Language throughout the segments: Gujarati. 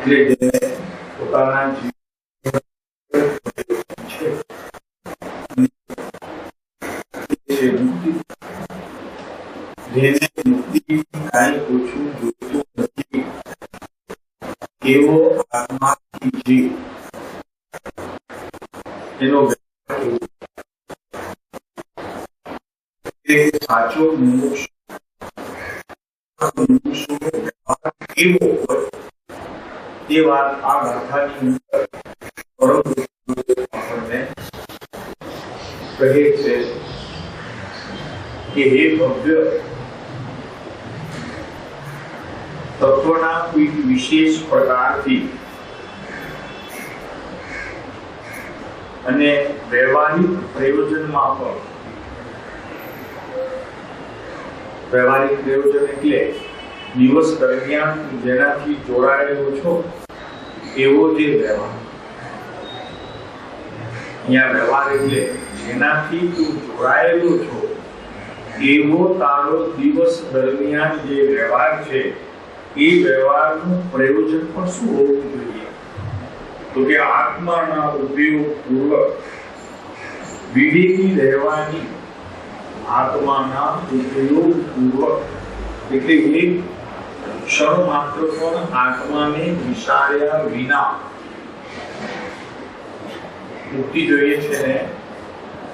પોતાના જેને મુક્તિ કાંઈ ઓછું જોતું નથી એવો આત્માથી જીવ એનો સાચો મોક્ષ કેવો હોય એ વાત આ ગાથાની અંદર આપણને કહે છે કે હે ભવ્ય તત્વના કોઈ વિશેષ પ્રકારથી અને વ્યવહારિક પ્રયોજનમાં પણ વ્યવહારિક પ્રયોજન એટલે દિવસ દરમિયાન જેનાથી જોડાયેલો છો એવો જે વ્યવહાર, અહીંયા વ્યવહાર એટલે જેનાથી તું જોડાયેલો છો એવો તારો દિવસ દરમિયાન જે વ્યવહાર છે એ વ્યવહારનું પ્રયોજન પણ શું હોવું જોઈએ? તો કે આત્માના ઉપયોગ પૂર્વક વિવેકી રહેવાની, આત્માના ઉપયોગ પૂર્વક એટલે એક ક્ષણ માત્ર પણ આત્માને વિચાર્યા વિના મુક્તિ જોઈએ છે ને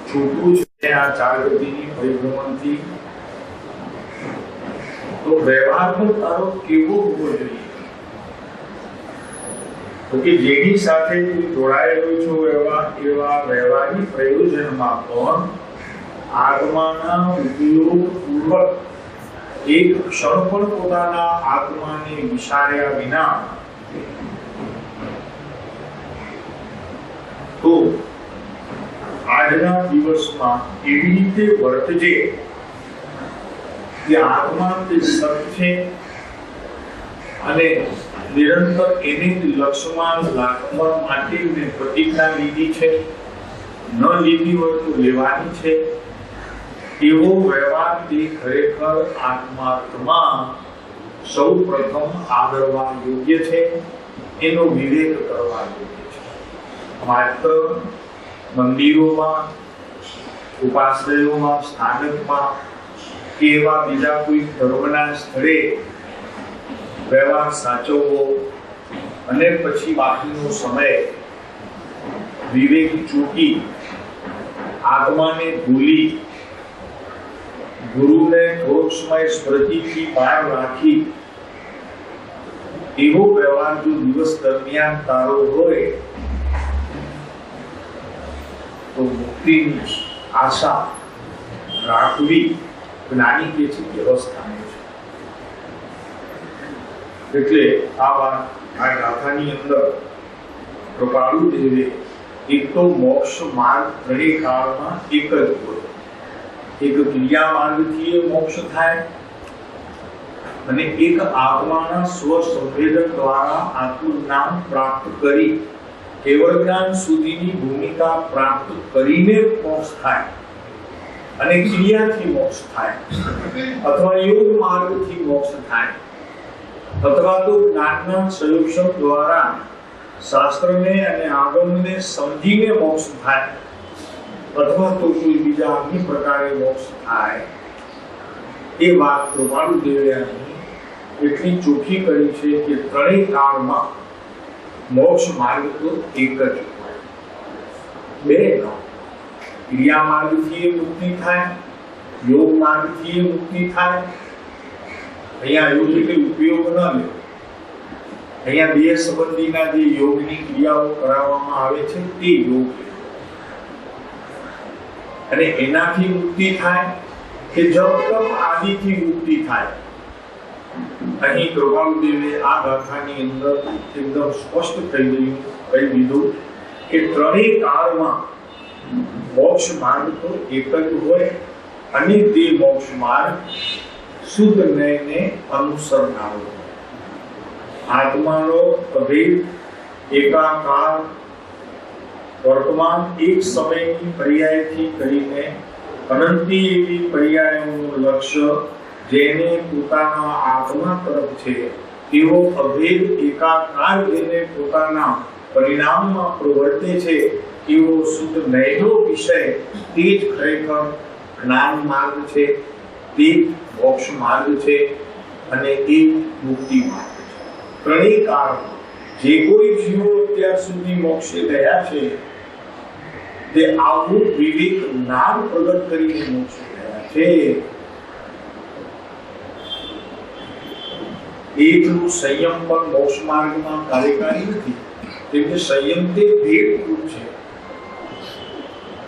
છૂટવું છે આ ચાર ગતિની પરિભ્રમણથી. તો વ્યવહાર પણ તારો કેવો હોવો જોઈએ? તો કે જેની સાથે તું જોડાયેલો છો એવા વ્યવહારિક પ્રયોજનમાં પણ આત્માના ઉપયોગ પૂર્વક એક ક્ષણ પણ પોતાના આત્માને વિચાર્યા વિના તો આજના દિવસમાં એવી રીતે વર્તજે કે આત્મા તે સત્ય છે અને નિરંતર એને લક્ષ્યમાં રાખવા માટે મેં પ્રતિજ્ઞા લીધી છે, ન લીધી હોય તો લેવાની છે. એવો વ્યવહાર તે ખરેખર આત્માર્થમાં સૌ પ્રથમ આદરવા યોગ્ય છે, એનો વિવેક કરવા યોગ્ય છે. માત્ર મંદિરોમાં, ઉપાશ્રયોમાં, સ્થાનકમાં કે એવા બીજા કોઈ ધર્મના સ્થળે વ્યવહાર સાચવવો અને પછી બાકીનો સમય વિવેક ચૂકી આત્માને ભૂલી ગુરુને થોડોક સમય સ્મૃતિથી બહાર રાખી એવો વ્યવહાર જો દિવસ દરમિયાન તારો હોય તો મુક્તિની આશા રાખવી જ્ઞાની કે છે વ્યવસ્થાને છે. એટલે આ વાત આ ગાથાની અંદર કૃપાળુ દેવે એક તો મોક્ષ માર્ગ ત્રણેય કાળમાં એક જ હોય. એક ક્રિયા માર્ગથી એ મોક્ષ થાય અને એક આત્માના સ્વ સંવેદન દ્વારા આત્મજ્ઞાન પ્રાપ્ત કરી કેવળ જ્ઞાન સુધીની ભૂમિકા પ્રાપ્ત કરીને મોક્ષ થાય અને ક્રિયાથી મોક્ષ થાય અથવા યોગ માર્ગથી મોક્ષ થાય અથવા તો જ્ઞાનના સંયોજન દ્વારા શાસ્ત્રને અને આગમને સમજીને મોક્ષ થાય અથવા તો કોઈ બીજા અન્ય પ્રકારે મોક્ષ થાય. એ વાત કૃપાળુ દેવે એટલી ચોખ્ખી કરી છે કે ત્રણેય કાળમાં મોક્ષ માર્ગ તો એક જ હોય. બે ક્રિયા માર્ગથી એ મુક્તિ થાય, યોગ માર્ગથી એ મુક્તિ થાય. અહીંયા એવું છે કે ઉપયોગ ન લે, અહીંયા દેહ સંબંધીના જે યોગની ક્રિયાઓ કરાવવામાં આવે છે તે યોગ અને એનાથી મુક્તિ થાય કે જપ તપ આદિથી મુક્તિ થાય. અહીં કૃપાળુ દેવે આ ગાથાની અંદર એકદમ સ્પષ્ટ કહી દીધું કે ત્રણેય કાળમાં મોક્ષ માર્ગ તો એક જ હોય અને તે મોક્ષ માર્ગ શુદ્ધ જ્ઞાનને અનુસરનારો. આત્માનો અભેદ એકાકાર વર્તમાન એક સમયની પર્યાયથી કરીને અનંતી એવી પર્યાયોનું લક્ષ્ય જેને પોતાના આત્મા તરફ છે એવો અભેદ એકાકાર જેને પોતાના પરિણામમાં પ્રવર્તે છે એવો શુદ્ધ નયનો વિષય તે જ ખરેખર જ્ઞાન માર્ગ છે, તે મોક્ષ માર્ગ છે અને એ મુક્તિ માર્ગ છે. ત્રણેય કાળમાં જે કોઈ જીવો અત્યાર સુધી મોક્ષે ગયા છે તે આવું વિવેક જ્ઞાન પ્રગટ કરીને મોક્ષે ગયા છે. એકનું સંયમ પણ મોક્ષ માર્ગમાં કાર્યકારી નથી, કેમ કે સંયમ તે ભેદરૂપ છે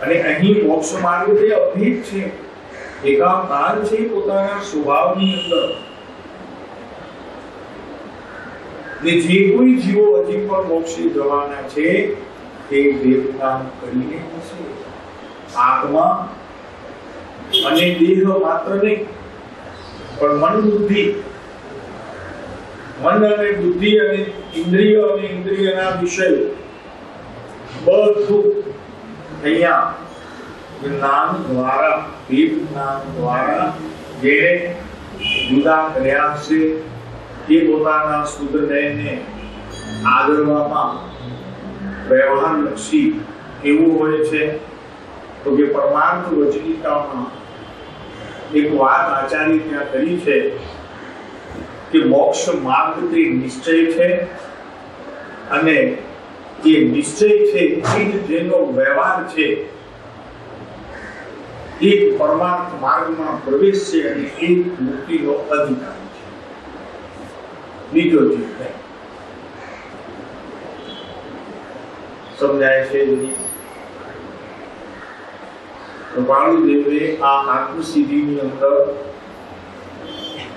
અને અહીં મોક્ષ માર્ગ તે અભેદ છે, એકાકાર છે પોતાના સ્વભાવની અંદર. ને જે કોઈ જીવો હજી પણ મોક્ષે જવાના છે તે વેદ કામ કરીને હશે. આત્મા અને દેહ માત્ર નહીં પણ મન બુદ્ધિ, મન અને બુદ્ધિ અને ઇન્દ્રિય અને ઇન્દ્રિયના વિષય બધું અહીંયા જ્ઞાન દ્વારા, વેદ જ્ઞાન દ્વારા જેને જુદા કર્યા છે એ પોતાના શુદ્ધ નયને આદરવામાં વ્યવહારલક્ષી એવું હોય છે. તો કે પરમાર્થ વચનિકામાં એક વાત આચાર્ય ત્યાં કરી છે કે મોક્ષ માર્ગ તે નિશ્ચય છે અને જે નિશ્ચય છે એ જ જેનો વ્યવહાર છે એ પરમાર્થ માર્ગમાં પ્રવેશ છે અને એ મુક્તિનો અધિકાર છે. બીજો ચીજ નહીં. સમજાય છે? કૃપાળુદેવે આ આત્મસિદ્ધિની અંદર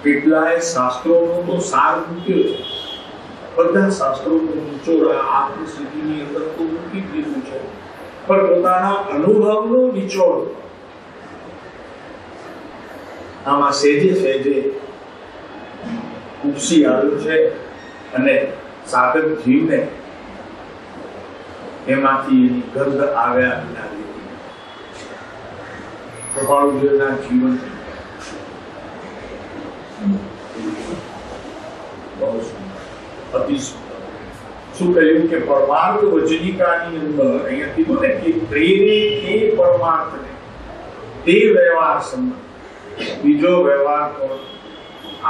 કેટલાય શાસ્ત્રોનો તો સાર મૂક્યો છે. બધા શાસ્ત્રોનો નિચોડ આત્મસિદ્ધિની અંદર તો મૂકી દીધું છે, પણ પોતાના અનુભવનો નિચોડ આમાં સહેજે સહેજે ઉપસી આવ્યું છે અને સાધક જીવને એમાંથી એની ગંધ આવ્યા વિના લીધી. કૃપાળુદેવના જીવન અતિ સુંદર. શું કહ્યું કે પરમાર્થ વચનિકાની અંદર અહીંયા કીધું ને કે પ્રેરે તે પરમાર્થને તે વ્યવહાર સંબંધ. બીજો વ્યવહાર પણ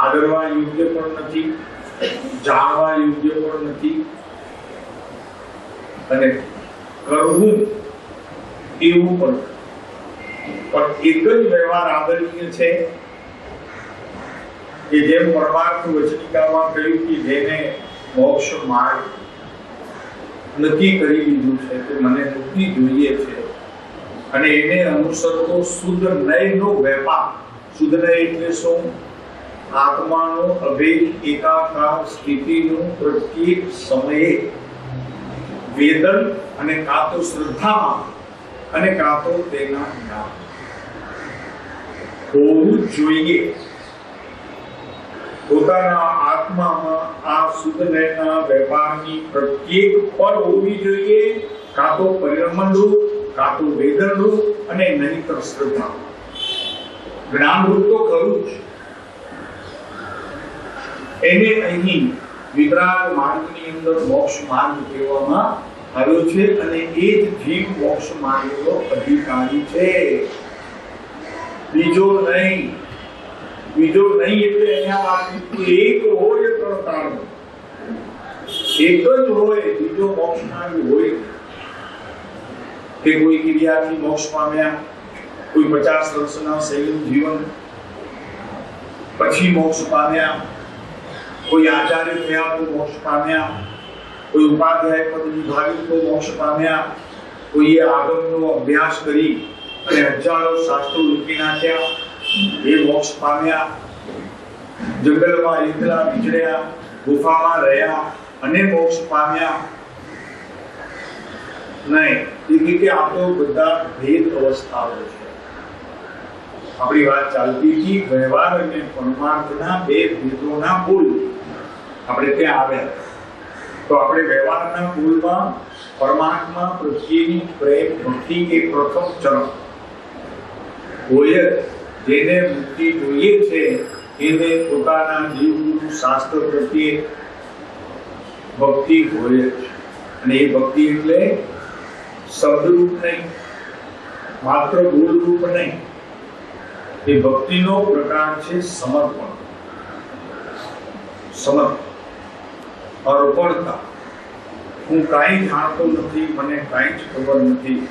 આદરવા યોગ્ય પણ નથી, જાણવા યોગ્ય પણ નથી અને કરવું એવું પણ એક જ વ્યવહાર આદરણીય છે કે જેમ પરમાર્થ વચનિકામાં કહ્યું કે જેને મોક્ષ માર્ગ નક્કી કરી લીધું છે કે મને મુક્તિ જોઈએ છે અને એને અનુસરતો શુદ્ધ નયનો વેપાર. શુદ્ધ નય એટલે શું? આત્માનો અભેદ એકાકાર સ્થિતિનું પ્રત્યેક સમયે વેદન અને કાં તો શ્રદ્ધામાં અને કાં તો તેના જ્ઞાન હોવું જોઈએ. પોતાના આત્મામાં આ શુદ્ધ નયના વેપારની પ્રત્યેક પળ હોવી જોઈએ, કાં તો પરિણમનરૂપ, કાં તો વેદનરૂપ અને નહીતર શ્રદ્ધા. જ્ઞાનરૂપ તો ખરું જ. એને અહીં વિતરાગ માર્ગની અંદર મોક્ષ માર્ગ કહેવામાં આવ્યો છે અને એ જ જીવ મોક્ષ માર્ગનો અધિકારી છે, બીજો નહીં. બીજો નહીં એટલે અહીંયા વાત એક હોય ત્રણ કાળ, એક જ હોય, બીજો મોક્ષ માર્ગ હોય કે કોઈ ક્રિયાથી મોક્ષ પામ્યા, કોઈ 50 વર્ષના સંયમ જીવન પછી મોક્ષ પામ્યા, કોઈ આચાર્ય થયા તો મોક્ષ પામ્યા, કોઈ ઉપાધ્યાય પદ નિભાવ્યું તો મોક્ષ પામ્યા, કોઈએ આગમનો અભ્યાસ કરી અને હજારો શાસ્ત્રો લખી નાખ્યા એ મોક્ષ પામ્યા, જંગલમાં એકલા વિચર્યા, ગુફામાં રહ્યા અને મોક્ષ પામ્યા. નહીં, એ રીતે આ તો બધા ભેદ અવસ્થાઓ છે. આપણી વાત ચાલતી હતી વ્યવહાર અને પરમાર્થના બે ભેદોના મૂળ. આપણે ત્યાં આવ્યા તો આપણે વ્યવહારના મૂળમાં પરમાત્મા પ્રત્યેની પ્રેમ ભક્તિ એ પ્રથમ ચરણ હોય. જેને મુક્તિ જોઈએ છે એને પોતાના જીવનું શાસ્ત્ર પ્રત્યે ભક્તિ હોય છે. અને એ ભક્તિ એટલે શબ્દરૂપ નહીં, માત્ર બોલરૂપ નહીં. એ ભક્તિનો પ્રકાર છે સમર્પણ, અર્પણતા. હું કાંઈ જાણતો નથી, મને કાંઈ જ ખબર નથી,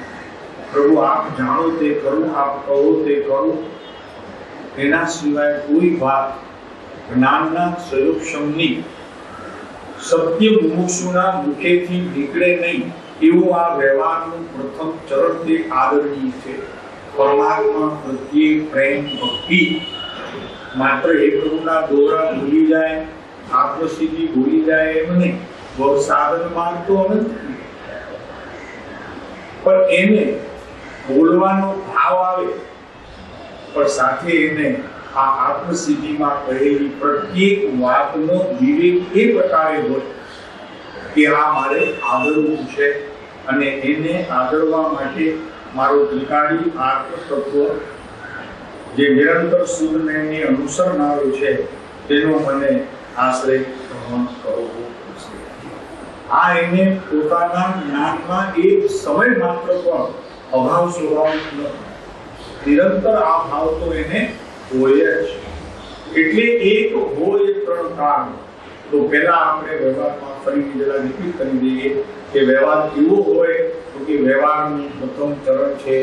પ્રભુ આપ જાણો તે કરું, આપ કહો તે કરું. એના સિવાય કોઈ વાત જ્ઞાનના સ્વરૂપની સત્ય મુમુક્ષુના મુખેથી નીકળે નહીં. એવું આ વ્યવહારનું પ્રથમ ચરણ તે આદરણીય છે. પરમાત્મા પ્રત્યે પ્રેમ ભક્તિ માત્ર એ પ્રભુના દોરા ભૂલી જાય, આત્મસિદ્ધિ ભૂલી જાય એમ નહીં. સાધન માર્ગ તો અનંત, પણ એને બોલવાનો ભાવ આવે, પણ સાથે એને આ આત્મસિદ્ધિમાં કહેલી પ્રત્યેક વાતનો વિવેક એ પ્રકારે હોય કે આ મારે આદરવું છે, અને એને આદરવા માટે મારો ત્રિકાળી આત્મતત્વ જે નિરંતર શુદ્ધને અનુસરનારો છે તેનો મને આશ્રય ગ્રહણ કરવો પડશે. આ એને પોતાના જ્ઞાનમાં એક સમય માત્ર પણ અભાવ સ્વભાવ નથી. નિરંતર આ ભાવ તો એને હોય જ. એટલે એક હોય ત્રણ કારણ. તો પહેલા આપણે વ્યવહારમાં ફરી જરા રિપીટ કરી દઈએ કે વ્યવહાર કેવો હોય. તો કે વ્યવહારનું પ્રથમ ચરણ છે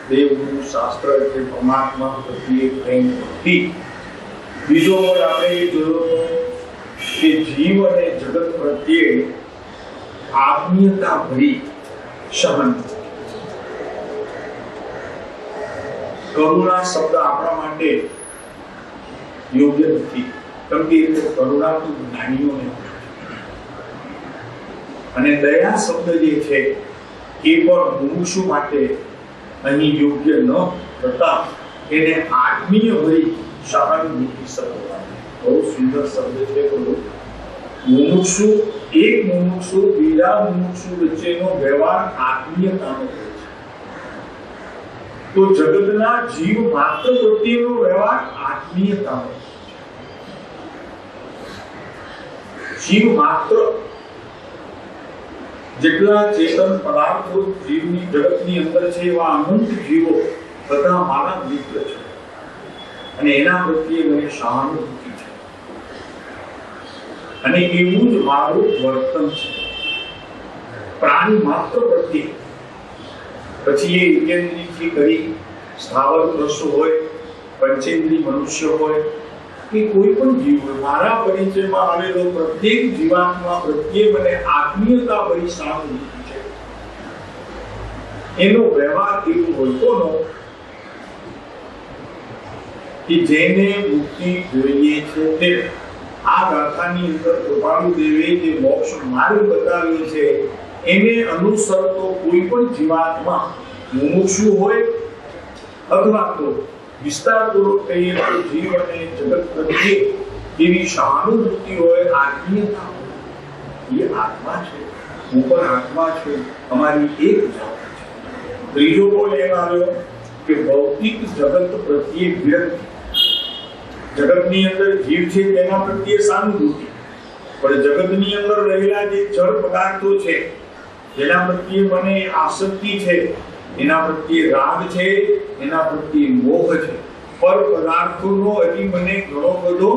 દેવનું શાસ્ત્ર એટલે પરમાત્મા પ્રત્યે પ્રેમ ભક્તિ. બીજો હોય આપણે જોયો કે જીવ અને જગત પ્રત્યે આત્મીયતા ભરી સહન. કરુણા શબ્દ આપણા માટે યોગ્ય નથી, કેમ કે કરુણા તો જ્ઞાનીઓને, અને દયા શબ્દ જે છે એ પણ મુમુક્ષુ માટે અહીં યોગ્ય ન થતા એને આત્મીય ભરી સહાનુભૂતિ શબ્દ. બહુ સુંદર શબ્દ છે. મુમુક્ષુ, એક મુમુક્ષુ બીજા મુમુક્ષુ વચ્ચેનો વ્યવહાર આત્મીયતાનો છે. તો જગતના જીવ માત્ર પ્રત્યેનો વ્યવહાર આત્મીયતાનો. જીવ માત્ર જેટલા ચેતન પદાર્થો જીવની જગતની અંદર છે એવા અનંત જીવો બધા મારા મિત્ર છે, અને એના પ્રત્યે મને સહાનુભૂતિ છે, અને એવું જ મારું વર્તન છે પ્રાણી માત્ર પ્રત્યે. પછી એ વિજ્ઞાનથી કરી સ્થાવર પશુ હોય, પંચેન્દ્રિય મનુષ્ય હોય કે કોઈ પણ જીવ હોય, મારા પરિચયમાં આવેલો પ્રત્યેક જીવાત્મા પ્રત્યે મને આત્મીયતા ભરી સહાનુભૂતિ છે. એનો વ્યવહાર કેવો હોય? કોનો? કે જેને મુક્તિ જોઈએ છે તે. આ ગાથાની અંદર કૃપાળુ દેવે જે મોક્ષ માર્ગ બતાવ્યો છે એને અનુસરતો કોઈ પણ જીવાત્મા મુમુક્ષુ હોય અથવા તો વિસ્તારપૂર્વક કહીએ તો જીવ અને જગત પ્રત્યે એવી સહાનુભૂતિ હોય, આત્મીયતા હોય. એ આત્મા છે, હું પણ આત્મા છું, અમારી એક જાત છે. ત્રીજો બોલ એમ આવ્યો કે ભૌતિક જગત પ્રત્યે વિરક્તિ. જગતની અંદર જીવ છે તેના પ્રત્યે સહાનુભૂતિ, પણ જગતની અંદર રહેલા જે જળ પદાર્થો છે જેના પ્રત્યે મને આસક્તિ છે, એના પ્રત્યે રાગ છે, એના પ્રત્યે મોહ છે, પર પદાર્થોનો હજી મને ઘણો બધો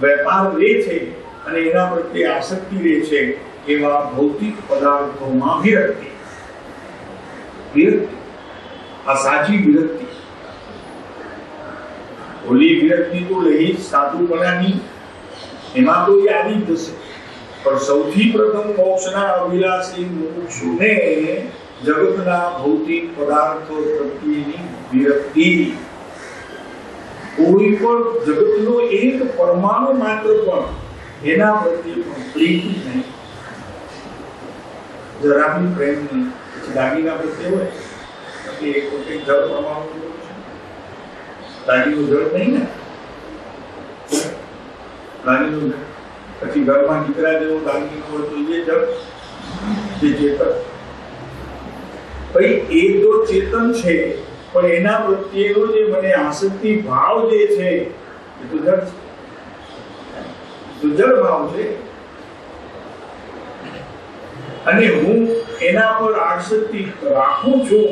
વેપાર રહે છે અને એના પ્રત્યે આસક્તિ રહે છે, એવા ભૌતિક પદાર્થોમાં વિરક્તિ. આ સાચી વિરક્તિ. ઓલી વિરક્તિ તો લઈ સાધુપણાની, એમાં તો એ આવી જશે, પણ સૌથી પ્રથમ મોક્ષના અભિલાષી મુમુક્ષુને જગતના ભૌતિક પદાર્થો પ્રત્યેની વિરક્તિ. કોઈ પણ જગતનો એક પરમાણુ માત્ર પણ એના પ્રત્યે પણ પ્રીતિ નહીં, જરા બી પ્રેમ નહીં. દાગીના પ્રત્યે હોય એટલે એક વખત જળ પરમાણુ, દાગીનું જળ નહીં ને, દાગીનું પછી ઘરમાં દીકરા જેવો દાગીનો હોય તો એ જળ જે ચેતન. ભાઈ એ તો ચેતન છે, પણ એના પ્રત્યેનો જે મને આસક્તિ ભાવ જે છે એ તો જળ છે, તો જળ ભાવ છે. અને હું એના પર આસક્તિ રાખું છું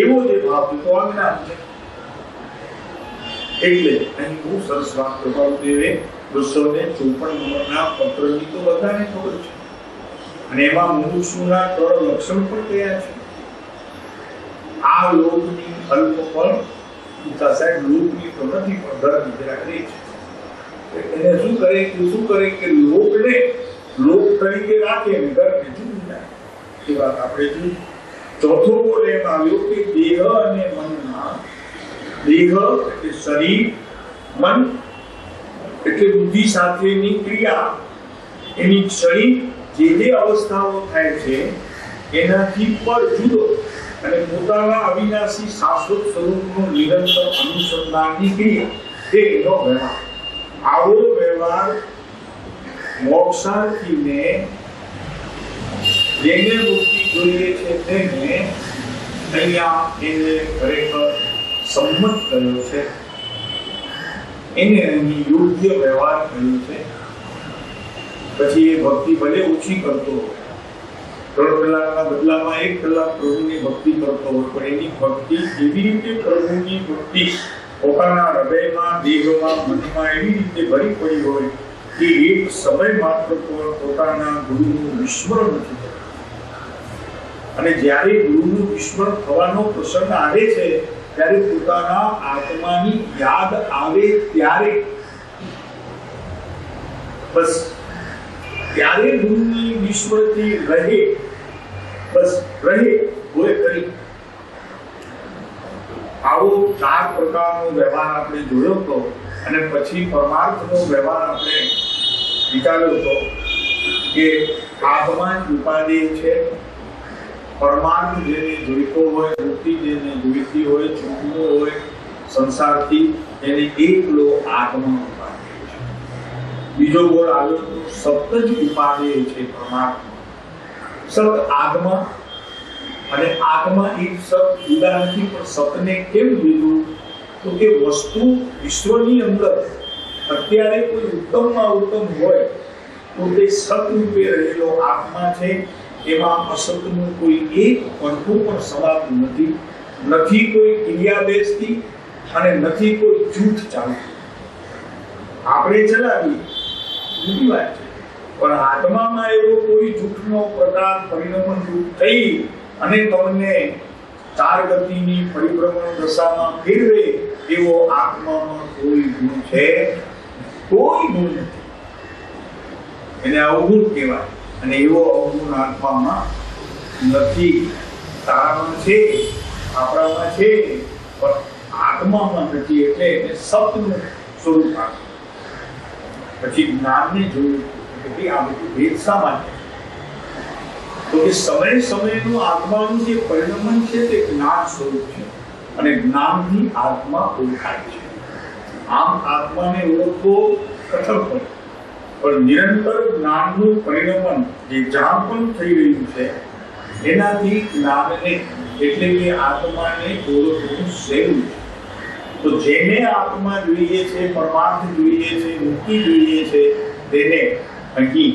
એવો જે ભાવ છે તો અજ્ઞાન છે. એટલે અહીં બહુ સરસ વાત કૃપાળુદેવે 254 નંબરના પત્રની તો બધાને ખબર છે, અને એમાં મુમુક્ષુના 3 લક્ષણ પણ કયા છે. આ લોભની અલ્પ પણ પિતા સાહેબ લોભની તો નથી પણ ધર્મ જરાક રહી છે. એને શું કરે કે લોભને લોભ તરીકે રાખે ને ધર્મને જુદી જાય. એ વાત આપણે જોઈ. ચોથો બોલ એમ આવ્યો કે દેહ અને મનમાં, દેહ એટલે શરીર, મન એટલે બુદ્ધિ સાથેની ક્રિયા, એની ક્ષણિક જે અવસ્થાઓ થાય છે એનાથી પર જુદો અને પોતાના અવિનાશી શાશ્વત સ્વરૂપનું નિરંતર અનુસંધાનની ક્રિયા તે એનો વ્યવહાર. આવો વ્યવહાર મોક્ષાર્થીને જેને મુક્તિ જોઈએ છે તેને અહીંયા એને ખરેખર સંમત કર્યો છે, એને અહીં યોગ્ય વ્યવહાર કર્યો છે. પછી એ ભક્તિ ભલે ઓછી કરતો હોય, 3 કલાકના બદલામાં 1 કલાક પ્રભુની ભક્તિ કરતો હોય, પણ એની ભક્તિ એવી રીતે પ્રભુની ભક્તિ પોતાના હૃદયમાં, દેહમાં, મનમાં એવી રીતે ભરી પડી હોય કે એક સમય માત્ર પણ પોતાના ગુરુનું વિસ્મરણ નથી થતું. અને જ્યારે ગુરુનું વિસ્મરણ થવાનો પ્રસંગ આવે છે ત્યારે પોતાના આત્માની યાદ આવે ત્યારે બસ ત્યારે ગુરુની વિસ્મૃતિ રહે, બસ રહે હોય કરી. આવો 4 પ્રકારનો વ્યવહાર આપણે જોયો હતો. અને પછી પરમાર્થનો વ્યવહાર આપણે વિચાર્યો હતો કે આત્મા જ ઉપાદેય છે. પરમાર્થ જેને જોઈતો હોય, મુક્તિ જેને જોઈતી હોય, છૂટવું હોય સંસારથી, એને એકલો આત્મા ઉપાદેય છે. બીજો બોલ આવ્યો તો સત જ ઉપાદેય છે પરમાર્થ. સત આત્મા, અને આત્મા એક સત જુદા નથી, પણ સતને કેમ લીધું તો કે વસ્તુ વિશ્વની અંદર અત્યારે કોઈ ઉત્તમમાં ઉત્તમ હોય તો તે સત રૂપે રહેલો આત્મા છે. એમાં અસતનું કોઈ એક પડખું પણ સમાતું નથી, નથી કોઈ ક્રિયા બેસતી અને નથી કોઈ જૂઠ ચાલતું. આપણે ચલાવીએ જુદી વાત છે, પણ આત્મામાં એવો કોઈ જૂઠનો પ્રકાર પરિણમન રૂપ થઈ અને તમને 4 ગતિની પરિભ્રમણ દશામાં ફેરવે એવો આત્મામાં કોઈ ગુણ છે? કોઈ ગુણ નથી. એને અવગુણ કહેવાય. અને એવો અવગુણ આત્મામાં નથી. તારામાં છે, આપણામાં છે, પણ આત્મામાં નથી. એટલે એને સતનું સ્વરૂપ આપે. પછી જ્ઞાનને જોયું કે આ બધું ભેદ શા માટે? તો કે સમયનું આત્માનું જે પરિણમન છે તે જ્ઞાન સ્વરૂપ છે, અને જ્ઞાનથી આત્મા ઓળખાય છે. આમ આત્માને ઓળખવો કઠણ પડે, પણ નિરંતર જ્ઞાનનું પરિણમન જે જ્યાં પણ થઈ રહ્યું છે એનાથી જ્ઞાનને એટલે કે આત્માને ઓળખવું સહેલું છે. તો જેને આત્મા જોઈએ છે, પરમાર્થ જોઈએ છે, મુક્તિ જોઈએ છે, તેને અહીં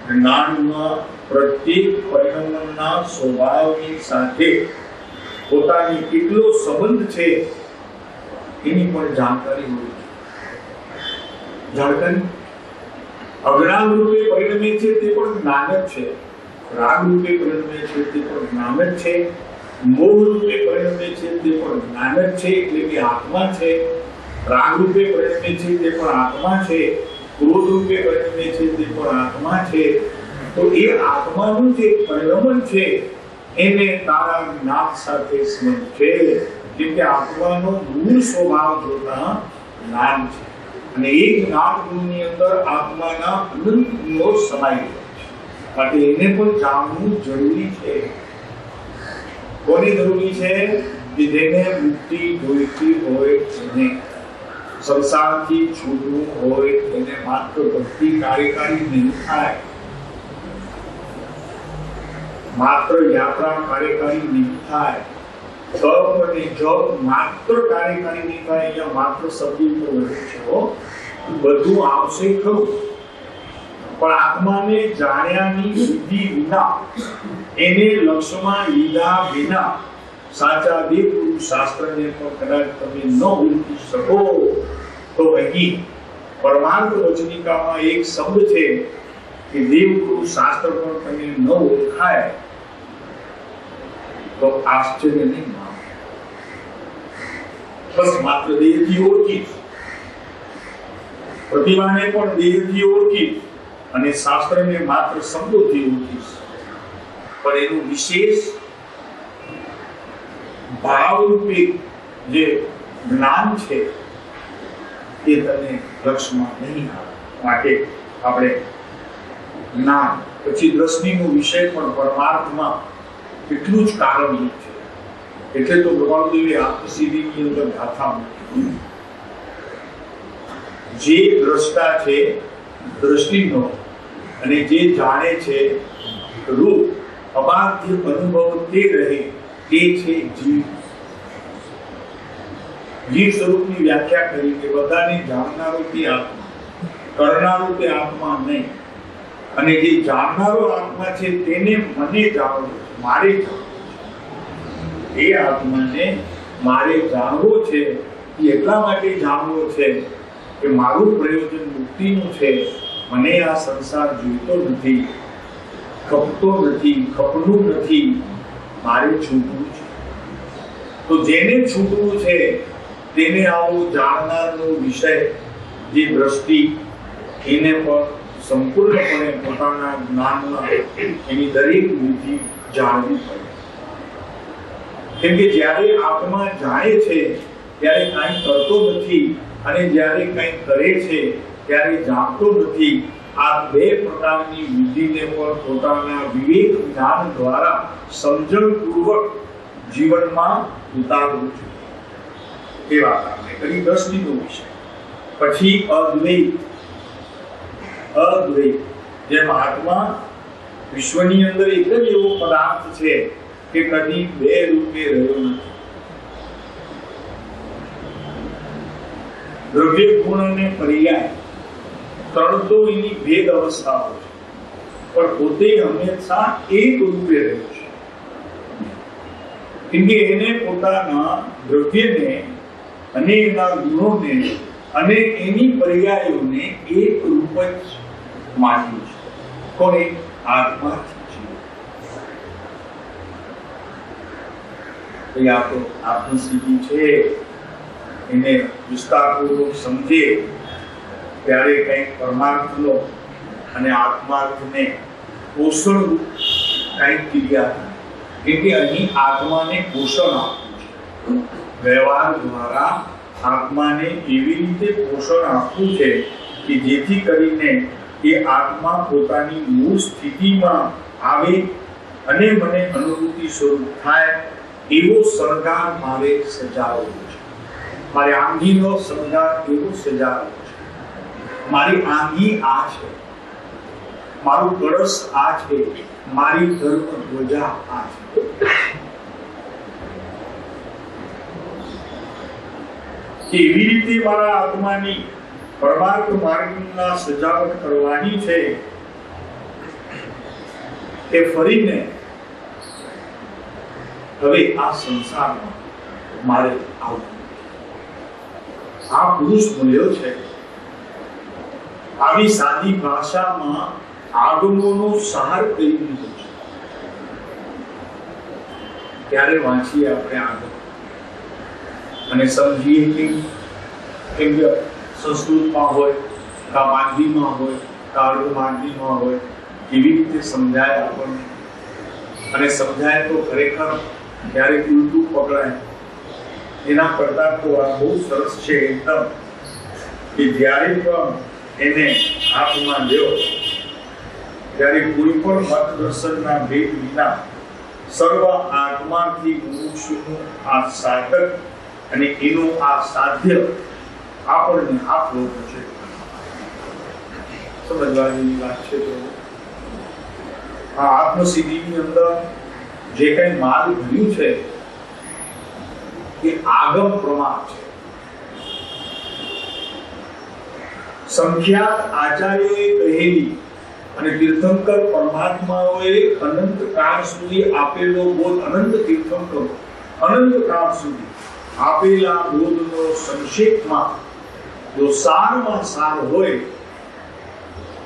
જ્ઞાનમાં પ્રત્યેક પરિણમનના સ્વભાવની સાથે પોતાની કેટલો સંબંધ છે એની પણ જાણકારી હોવી જોઈએ. જાણકારી અજ્ઞાન રૂપે પરિણમે છે તે પણ જ્ઞાન જ છે, રાગ રૂપે પરિણમે છે તે પણ જ્ઞાન જ છે, મોહ રૂપે પરિણમે છે તે પણ જ્ઞાન જ છે, એટલે કે આત્મા છે. રાગ રૂપે પરિણમે છે તે પણ આત્મા છે, ક્રોધ રૂપે પરિણમે છે તે પણ આત્મા છે. તો એ આત્માનું જે પરિણમન છે એને તારા જ્ઞાન સાથે સંબંધ છે, કેમ કે આત્માનો મૂળ સ્વભાવ જોતા જ્ઞાન છે, અને એ જ્ઞાન ગુણની અંદર આત્માના અનંત ગુણો સમાયેલા છે. માટે એને પણ જાણવું જરૂરી છે. કોની જરૂરી છે? કે જેને મુક્તિ જોઈતી હોય, જેને સંસારથી છૂટવું હોય, એને માત્ર ભક્તિ કાર્યકારી નહીં થાય, માત્ર યાત્રા કાર્યકારી નહીં થાય, તપ અને જપ માત્ર કાર્યકારી નહીં થાય. અહીંયા માત્ર શબ્દ ઉપર વધુ છે. બધું આવશે ખરું, પણ આત્માને જાણ્યાની સિદ્ધિ વિના, એને લક્ષ્યમાં લીધા વિના સાચા દેવગુરુ શાસ્ત્રને પણ કદાચ તમે ન ઓળખી શકો તો અહીં પરમાર્થ વચનિકામાં એક શબ્દ છે કે દેવગુરુ શાસ્ત્ર પણ તમે ન ઓળખાય તો આશ્ચર્ય નહીં માનો. બસ માત્ર દેહથી ઓળખીશ, પ્રતિમાને પણ દેહથી ઓળખીશ અને શાસ્ત્રને માત્ર શબ્દોથી ઓળખીશ, પણ એનું વિશેષ ભાવરૂપે જે જ્ઞાન છે એ તને લક્ષ્યમાં નહીં આવે. માટે આપણે જ્ઞાન પછી દ્રષ્ટિનો વિષય પણ પરમાર્થમાં એટલું જ કારણરૂપ છે. એટલે તો ભગવાનદેવે આત્મસિદ્ધિની અંદર ગાથા મૂકી, જે દ્રષ્ટા છે દ્રષ્ટિનો અને જે જાણે છે રૂપ, અબાધ્ય અનુભવ તે રહે તે છે જીવ. જીવ સ્વરૂપની વ્યાખ્યા કરી કે બધાને જાણનારો તે આત્મા, કરનારો તે આત્મા નહીં. અને જે જાણનારો આત્મા છે તેને મને જાણવો, મારે જાણવો છે. એ આત્માને મારે જાણવો છે. એટલા માટે જાણવો છે કે મારું પ્રયોજન મુક્તિનું છે. મને આ સંસાર જોઈતો નથી, ખપતો નથી, ખપનું નથી, મારે છૂટવું છે. તો જેને છૂટવું છે તેને આવો જાણનારનો વિષય જે દ્રષ્ટિ, એને પણ સંપૂર્ણપણે પોતાના જ્ઞાનમાં એની દરેક વિધિ જાણવી પડે. કેમ કે જ્યારે આત્મા જાણે છે ત્યારે કાંઈ કરતો નથી, અને જ્યારે કંઈ કરે છે ત્યારે જાણતો નથી. આ બે પ્રકારની વિધિને પણ પોતાના વિવેક જ્ઞાન દ્વારા સમજણપૂર્વક જીવનમાં ઉતારવું છે. એ વાત આપણે કરી દ્રષ્ટિનો વિષય. પછી અદ્વૈત. અદ્વૈત જેમ આત્મા વિશ્વની અંદર એક જ એવો પદાર્થ છે કે કદી બે રૂપે રહ્યો નથી. દ્રવ્ય, ગુણ અને પર્યાય ત્રણ તો એની ભેદ અવસ્થાઓ છે, પણ પોતે હંમેશા એક રૂપે રહ્યો છે. કેમ કે એને પોતાના દ્રવ્યને અને એના ગુણોને અને એની પર્યાયોને એક રૂપ જ માન્યું છે. કોને? આત્મા. આ તો આત્મસિદ્ધિ છે, એને વિસ્તારપૂર્વક સમજે ત્યારે કંઈક પરમાર્થનો અને આત્માર્થને પોષણ કંઈક ક્રિયા થાય. કેમ કે અહીં આત્માને પોષણ આપવું છે. વ્યવહાર દ્વારા આત્માને એવી રીતે પોષણ આપવું છે કે જેથી કરીને એ આત્મા પોતાની મૂળ સ્થિતિમાં આવે અને મને અનુભૂતિ સ્વરૂપ થાય એવો શણગાર મારે સજાવવો છે. મારે આંગીનો શણગાર એવો સજાવવો છે. મારી આંગી આ છે, મારું કળશ આ છે, મારી ધર્મ ધ્વજા આ છે. એવી રીતે મારા આત્માની પરમાર્થ માર્ગના સજાવટ કરવાની છે કે ફરીને હવે આ સંસારમાં મારે આવવું. આ પુરુષ બોલ્યો છે. આવી સાદી ભાષામાં આગમોનો સાર કરી દીધો છે. ત્યારે વાંચીએ આપણે આગળ અને સમજીએ કે કેમ કે સંસ્કૃતમાં હોય, કા માગધીમાં હોય, કા અર્ધમાગધીમાં હોય, કેવી રીતે સમજાય આપણને. અને સમજાય તો ખરેખર ક્યારેક ઉલટું પકડાય. એના કરતા તો આ બહુ સરસ છે એકદમ, કે જ્યારે પણ એને હાથમાં લ્યો ત્યારે કોઈ પણ મત દર્શનના ભેદ વિના સર્વ આત્માથી મુમુક્ષુનું આ સાધક અને એનું આ સાધ્ય આપણને આપવું છે. સમજવાની વાત છે. તો આ આત્મસિદ્ધિની અંદર જે કઈ માલ ભર્યું છે એ આગમ પ્રમાણ છે. સંખ્યાત આચાર્યોએ કહેલી અને તીર્થંકર પરમાત્માઓએ અનંત કાળ સુધી આપેલો બોધ, અનંત તીર્થંકરો અનંત કાળ સુધી આપેલા બોધનો સંક્ષેપમાં જો સારમાં સાર હોય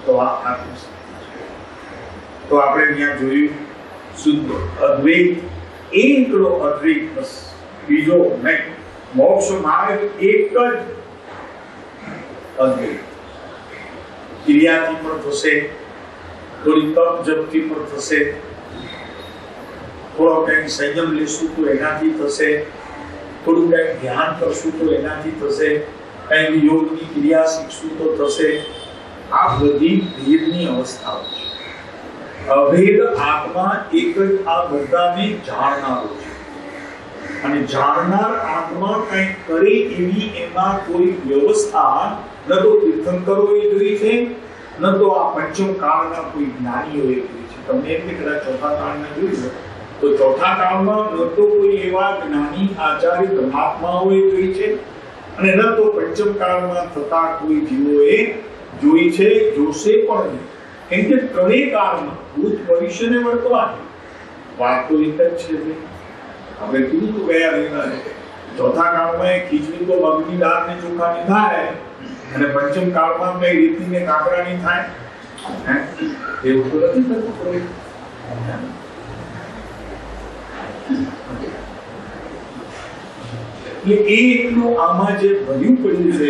તો આ આત્મ તો આપણે ત્યાં જોયું શુદ્ધ અદ્વૈત, એકલો અદ્વૈત, બસ બીજો નહીં. મોક્ષ માર્ગ એક જ અદ્વૈત. ક્રિયાથી પણ થશે, થોડી તપ જપથી પણ થશે, થોડો કંઈક સંયમ લેશું તો એનાથી થશે, થોડું કંઈક ધ્યાન કરશું તો એનાથી થશે, કંઈક યોગની ક્રિયા શીખશું તો થશે. આ બધી ભેદની અવસ્થાઓ છે. અભેદ આત્મા એક જ આ બધાને જાણનારો છે. અને જાણનાર આત્મા કંઈક કરે એવી એમાં કોઈ વ્યવસ્થા ન તો તીર્થંકરોએ જોઈ છે, ન તો આ પંચમ કાળના કોઈ જ્ઞાનીઓએ જોઈ છે. તમને એમ કે કદાચ ચોથા કાળના જોઈ તો ચોથા કાળમાં ન તો કોઈ એવા જ્ઞાની આચાર્ય પરમાત્માઓએ જોઈ છે અને ન તો પંચમ કાળમાં થતા કોઈ જીવોએ જોઈ છે, જોશે પણ નહીં. કેમ કે ત્રણેય કાળમાં ભૂત, ભવિષ્ય ને વર્તમાન વાત તો એક જ છે. આપણે કીધું તો ગયા રવિવારે ચોથા કાળમાં ખીચડી તો મગની દાળ ને ચોખાની થાય અને પંચમ કાળમાં કઈ રીતિ ને કાકરાની થાય. એવું તો નથી થતું કોઈ. એટલે એ એટલું આમાં જે ભર્યું પડ્યું છે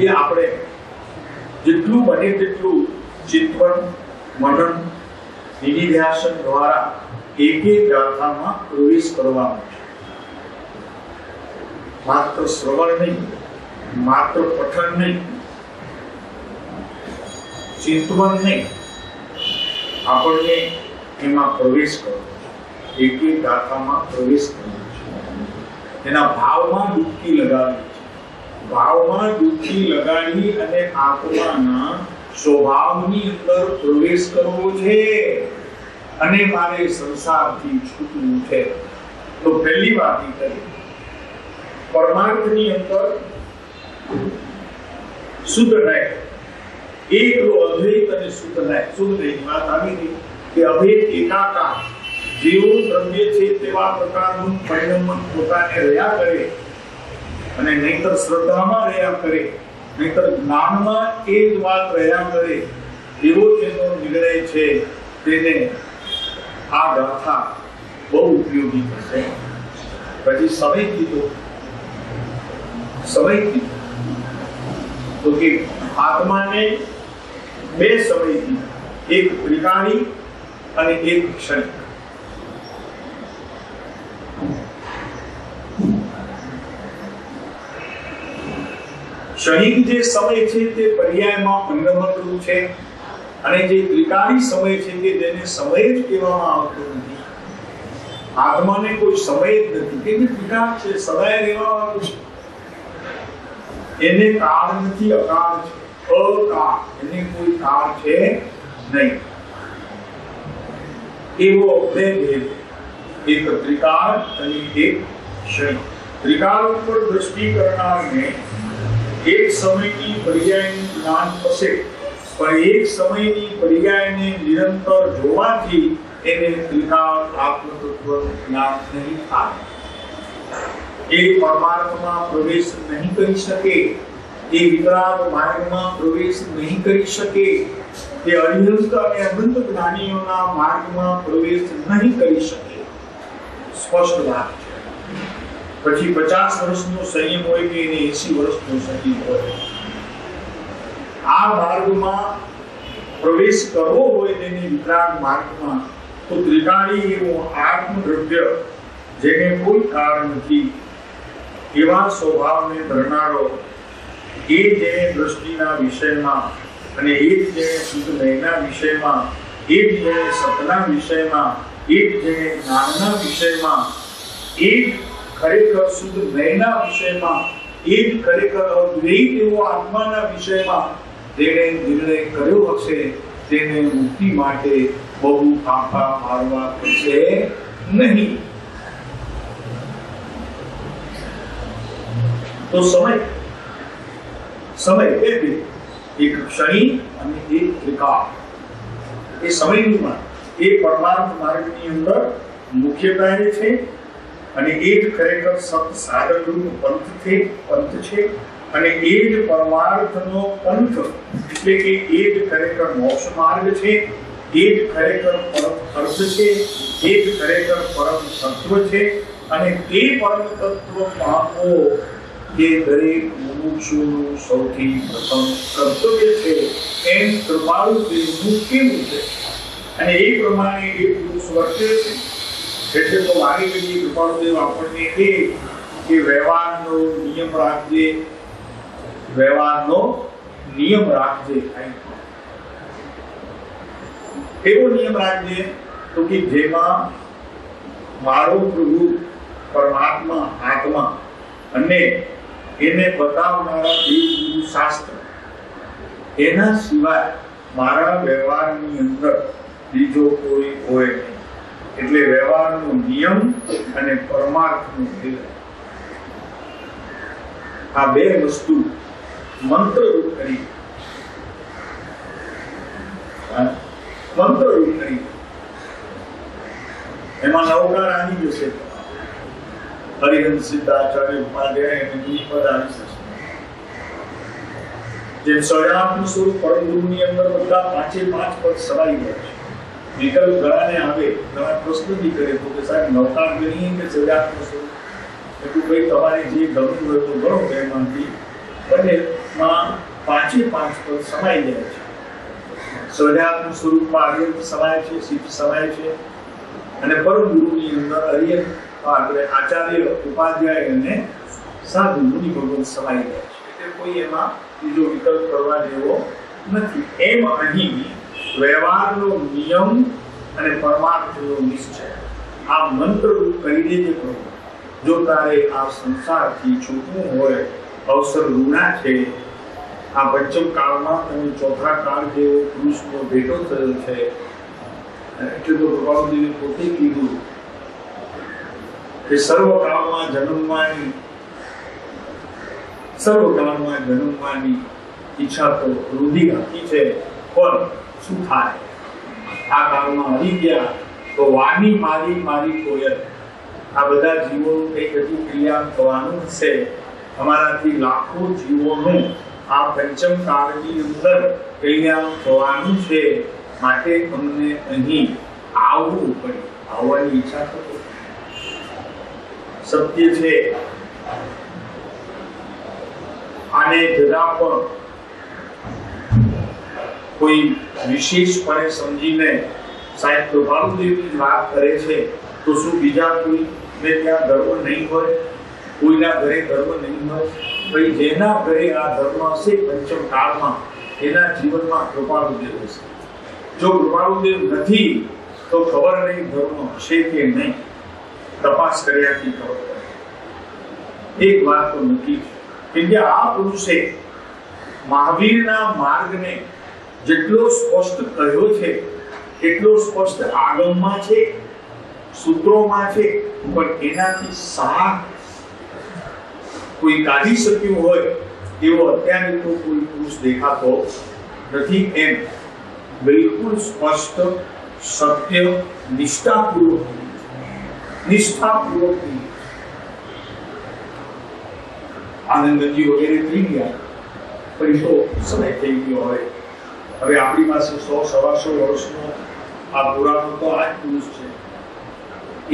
એ આપણે જેટલું બને તેટલું ચિંતન, મનન, નિધિધ્યાસન દ્વારા એક એક ગાથામાં પ્રવેશ કરવાનો છે. માત્ર શ્રવણ નહીં, માત્ર પઠન નહીં, ચિંતન નહીં, આપણને એમાં પ્રવેશ કરવો છે. એક એક ગાથામાં પ્રવેશ કરવો છે. એના ભાવમાં ડૂબકી લગાવવી છે. ભાવમાં ડૂબકી લગાડી અને આત્માના સ્વભાવની અંદર પ્રવેશ કરવો છે અને મારે સંસારથી છૂટવું છે. તો પહેલી વાત એ કરી પરમાર્થની અંદર શુદ્ધ રહે, એકલો અદ્વૈત અને શુદ્ધ રહે. શુદ્ધ રહે વાત આવી ગઈ કે અભેદ એકાકાર જેવું દ્રવ્ય છે તેવા પ્રકારનું પરિણમન પોતાને રહ્યા કરે અને નહીતર શ્રદ્ધામાં રહ્યા કરે, નહીતર જ્ઞાનમાં એ જ વાત રહ્યા કરે, એવો જેનો નિર્ણય છે તેને આ ગાથા બહુ ઉપયોગી થશે. પછી સમય કીધો તો કે આત્માને બે સમયથી, એક ત્રિકાળી અને એક ક્ષણિક. ક્ષણિક જે સમય છે તે પર્યાયમાં પરિણમતું છે અને જે ત્રિકાળી સમય છે કે જેને સમય જ કહેવામાં આવતો નથી. આત્માને કોઈ સમય જ નથી કે ત્રિકાળ છે, સદાય રહેવાનું છે. એને કાળ નથી, અકાળ છે, અકાળ. એને કોઈ કાળ છે નહીં. એવો બે ભેદ, એક ત્રિકાળ અને એક ક્ષણિક. ત્રિકાળ ઉપર દ્રષ્ટિ કરનારને એક સમયની પર્યાયનું જ્ઞાન થશે, પણ એક સમયની પર્યાયને નિરંતર જોવાથી એને ત્રિકાળ આત્મતત્વનું જ્ઞાન નહીં થાય. એ પરમાર્થમાં પ્રવેશ નહીં કરી શકે, એ વિતરાગ માર્ગમાં પ્રવેશ નહીં કરી શકે, એ અરિહંત અને અનંત જ્ઞાનીઓના માર્ગમાં પ્રવેશ નહીં કરી શકે. સ્પષ્ટ વાત છે. પછી 50 વર્ષનો સંયમ હોય કે એને 80 વર્ષનો સંયમ હોય, આ માર્ગમાં પ્રવેશ કરવો હોય તેને વિતરાગ માર્ગમાં, તો ત્રિકાળી એવું આત્મદ્રવ્ય જેને કોઈ કાળ નથી એવા સ્વભાવને ધરનારો, એ જેને દ્રષ્ટિના વિષયમાં અને એ જેને શુદ્ધ નયના વિષયમાં, એ જેને સતના વિષયમાં, એ જેને જ્ઞાનના વિષયમાં, એ ખરેખર શુદ્ધ નયના વિષયમાં, એ જ ખરેખર અદ્વૈત એવો આત્માના વિષયમાં જેને નિર્ણય કર્યો હશે તેને મુક્તિ માટે બહુ ફાંફા મારવા પડશે નહીં. તો સમય બે એક ક્ષણિક અને એક ત્રિકાળ. એ સમયનું એ પરમાર્થ માર્ગની અંદર મુખ્યતા છે અને એ જ ખરેખર સત સાધનરૂપ પંથ છે અને એ જ પરમાર્થનો પંથ એટલે કે એ જ ખરેખર મોક્ષ માર્ગ છે, એ જ ખરેખર પરમ અર્થ છે, એ જ ખરેખર પરમ તત્વ છે. અને તે પરમ તત્વ પામવો એ દરેક મુમુક્ષુનું સૌથી પ્રથમ કર્તવ્ય છે. એમ કૃપાળુ દેવનું કેવું છે અને એ પ્રમાણે એ પુરુષ વર્તે છે. એટલે તો મારી કહીએ કૃપાળુ દેવ આપણને કે વ્યવહારનો નિયમ રાખજે, વ્યવહારનો નિયમ રાખજે. કેવો નિયમ રાખજે? તો કે જેમાં મારો પ્રભુ પરમાત્મા આત્મા અને એને બતાવનારા દેવગુરુ શાસ્ત્ર એના સિવાય મારા વ્યવહારની અંદર બીજો કોઈ હોય નહીં. એટલે વ્યવહારનો નિયમ અને પરમાર્થનો ભેદ, આ બે વસ્તુ મંત્રરૂપ કરી એમાં નવકાર આવી જશે. હરિહંસ સિદ્ધાચાર્ય ઉપાધ્યાય અને નિપદ આવી જશે. જેમ સહજાત્મ સ્વરૂપ પરમ ગુરુની અંદર બધા પાંચે પાંચ પદ સમાઈ ગયા છે. વિકલ્પ ઘણાને આવે, ઘણા પ્રશ્ન બી કરે તો કે સાહેબ નવકાર ગણીએ કે સહજાત્મ સ્વરૂપ? એટલું ભાઈ તમારે જે ગમતું હોય તો ગણો. એમાંથી બંનેમાં પાંચે પાંચ પદ સમાઈ જાય છે. સહજાત્મ સ્વરૂપમાં અર્યંત સમાય છે, સિદ્ધ સમાય છે અને પરમ ગુરુની અંદર અર્યંત આચાર્ય ઉપાધ્યાય અને સાધુ મુનિ ભગવાન સમાઈ જાય છે. એટલે કોઈ એમાં બીજો વિકલ્પ કરવા જેવો નથી. એમ અહીં વ્યવહારનો નિયમ અને પરમાર્થનો નિશ્ચય આ મંત્રરૂપ કરી દેજે પ્રભુ. જો તારે આ સંસારથી છૂટવું હોય, અવસર ઋણા છે. આ પંચમ કાળમાં તમે ચોથા કાળ જેવો પુરુષનો ભેટો થયો છે. એટલે તો ભગવાનજીને પોતે કીધું કે સર્વકાળમાં જન્મવાની ઈચ્છા તો રૂઢી હતી છે, પણ શું થાય? આ કાળમાં આવી ગયા તો વાની મારી કોયલ. આ બધા જીવોનું કંઈક હજુ કલ્યાણ થવાનું છે. અમારાથી લાખો જીવોનું આ પંચમ કાળની અંદર કલ્યાણ થવાનું છે. માટે અમને અહીં આવવું પડે. આવવાની ઈચ્છા તો સત્ય છે. આને જરા પણ કોઈ વિશેષપણે સમજીને સાહેબ કૃપાળુદેવની વાત કરે છે તો શું બીજા કોઈને ત્યાં ધર્મ નહીં હોય? કોઈના ઘરે ધર્મ નહીં હોય? ભાઈ જેના ઘરે આ ધર્મ હશે પંચમ કાળમાં એના જીવનમાં કૃપાળુદેવ હશે. જો કૃપાળુદેવ નથી તો ખબર નહીં ધર્મ હશે કે નહીં. તપાસ કર્યાથી ખબર પડે. એક વાત તો નક્કી છે કે આ પુરુષે મહાવીરના માર્ગને જેટલો સ્પષ્ટ કહ્યો છે એટલો સ્પષ્ટ આગમમાં છે, સૂત્રોમાં છે, પણ એનાથી સાર કોઈ કાઢી શક્યું હોય એવો અત્યારે તો કોઈ પુરુષ દેખાતો નથી. એમ બિલકુલ સ્પષ્ટ, સત્ય, નિષ્ઠાપૂર્વક આનંદજી વગેરે થઈ ગયા. પણ તો સમય થઈ ગયો. હવે આપણી પાસે 100-125 વર્ષનો આ પુરાણો તો આ જ પુરુષ છે.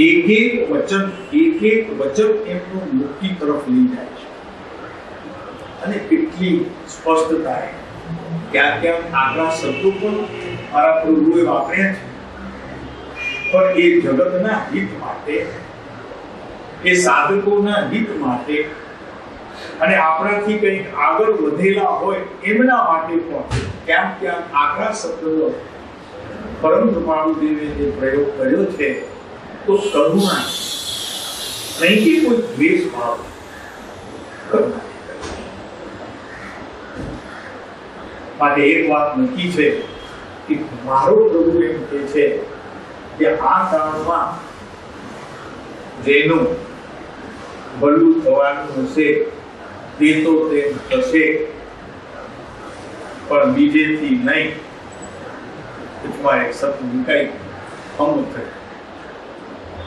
એક એક વચન એમનું મુક્તિ તરફ લઈ જાય છે. અને કેટલી સ્પષ્ટતા, ક્યાંક આગલા શબ્દો પણ મારા પ્રભુએ વાપર્યા છે, પણ એ જગતના હિત માટે, એ સાધકોના હિત માટે અને આપણાથી કંઈક આગળ વધેલા હોય એમના માટે પણ ક્યાંક આગલા શબ્દો પરમ કૃપાળુદેવે જે પ્રયોગ કર્યો છે તો કરુણા નહીં કે કોઈ દ્વેષ ભાવ, માટે એક વાત નક્કી છે કે મારો પ્રભુ એમ કહે છે કે આ કાળમાં જેનું ભલું થવાનું હશે તે તો તે થશે. પણ બીજેથી નહીં. ટૂંકમાં એક શબ્દ મુકાઈ અમ થકી.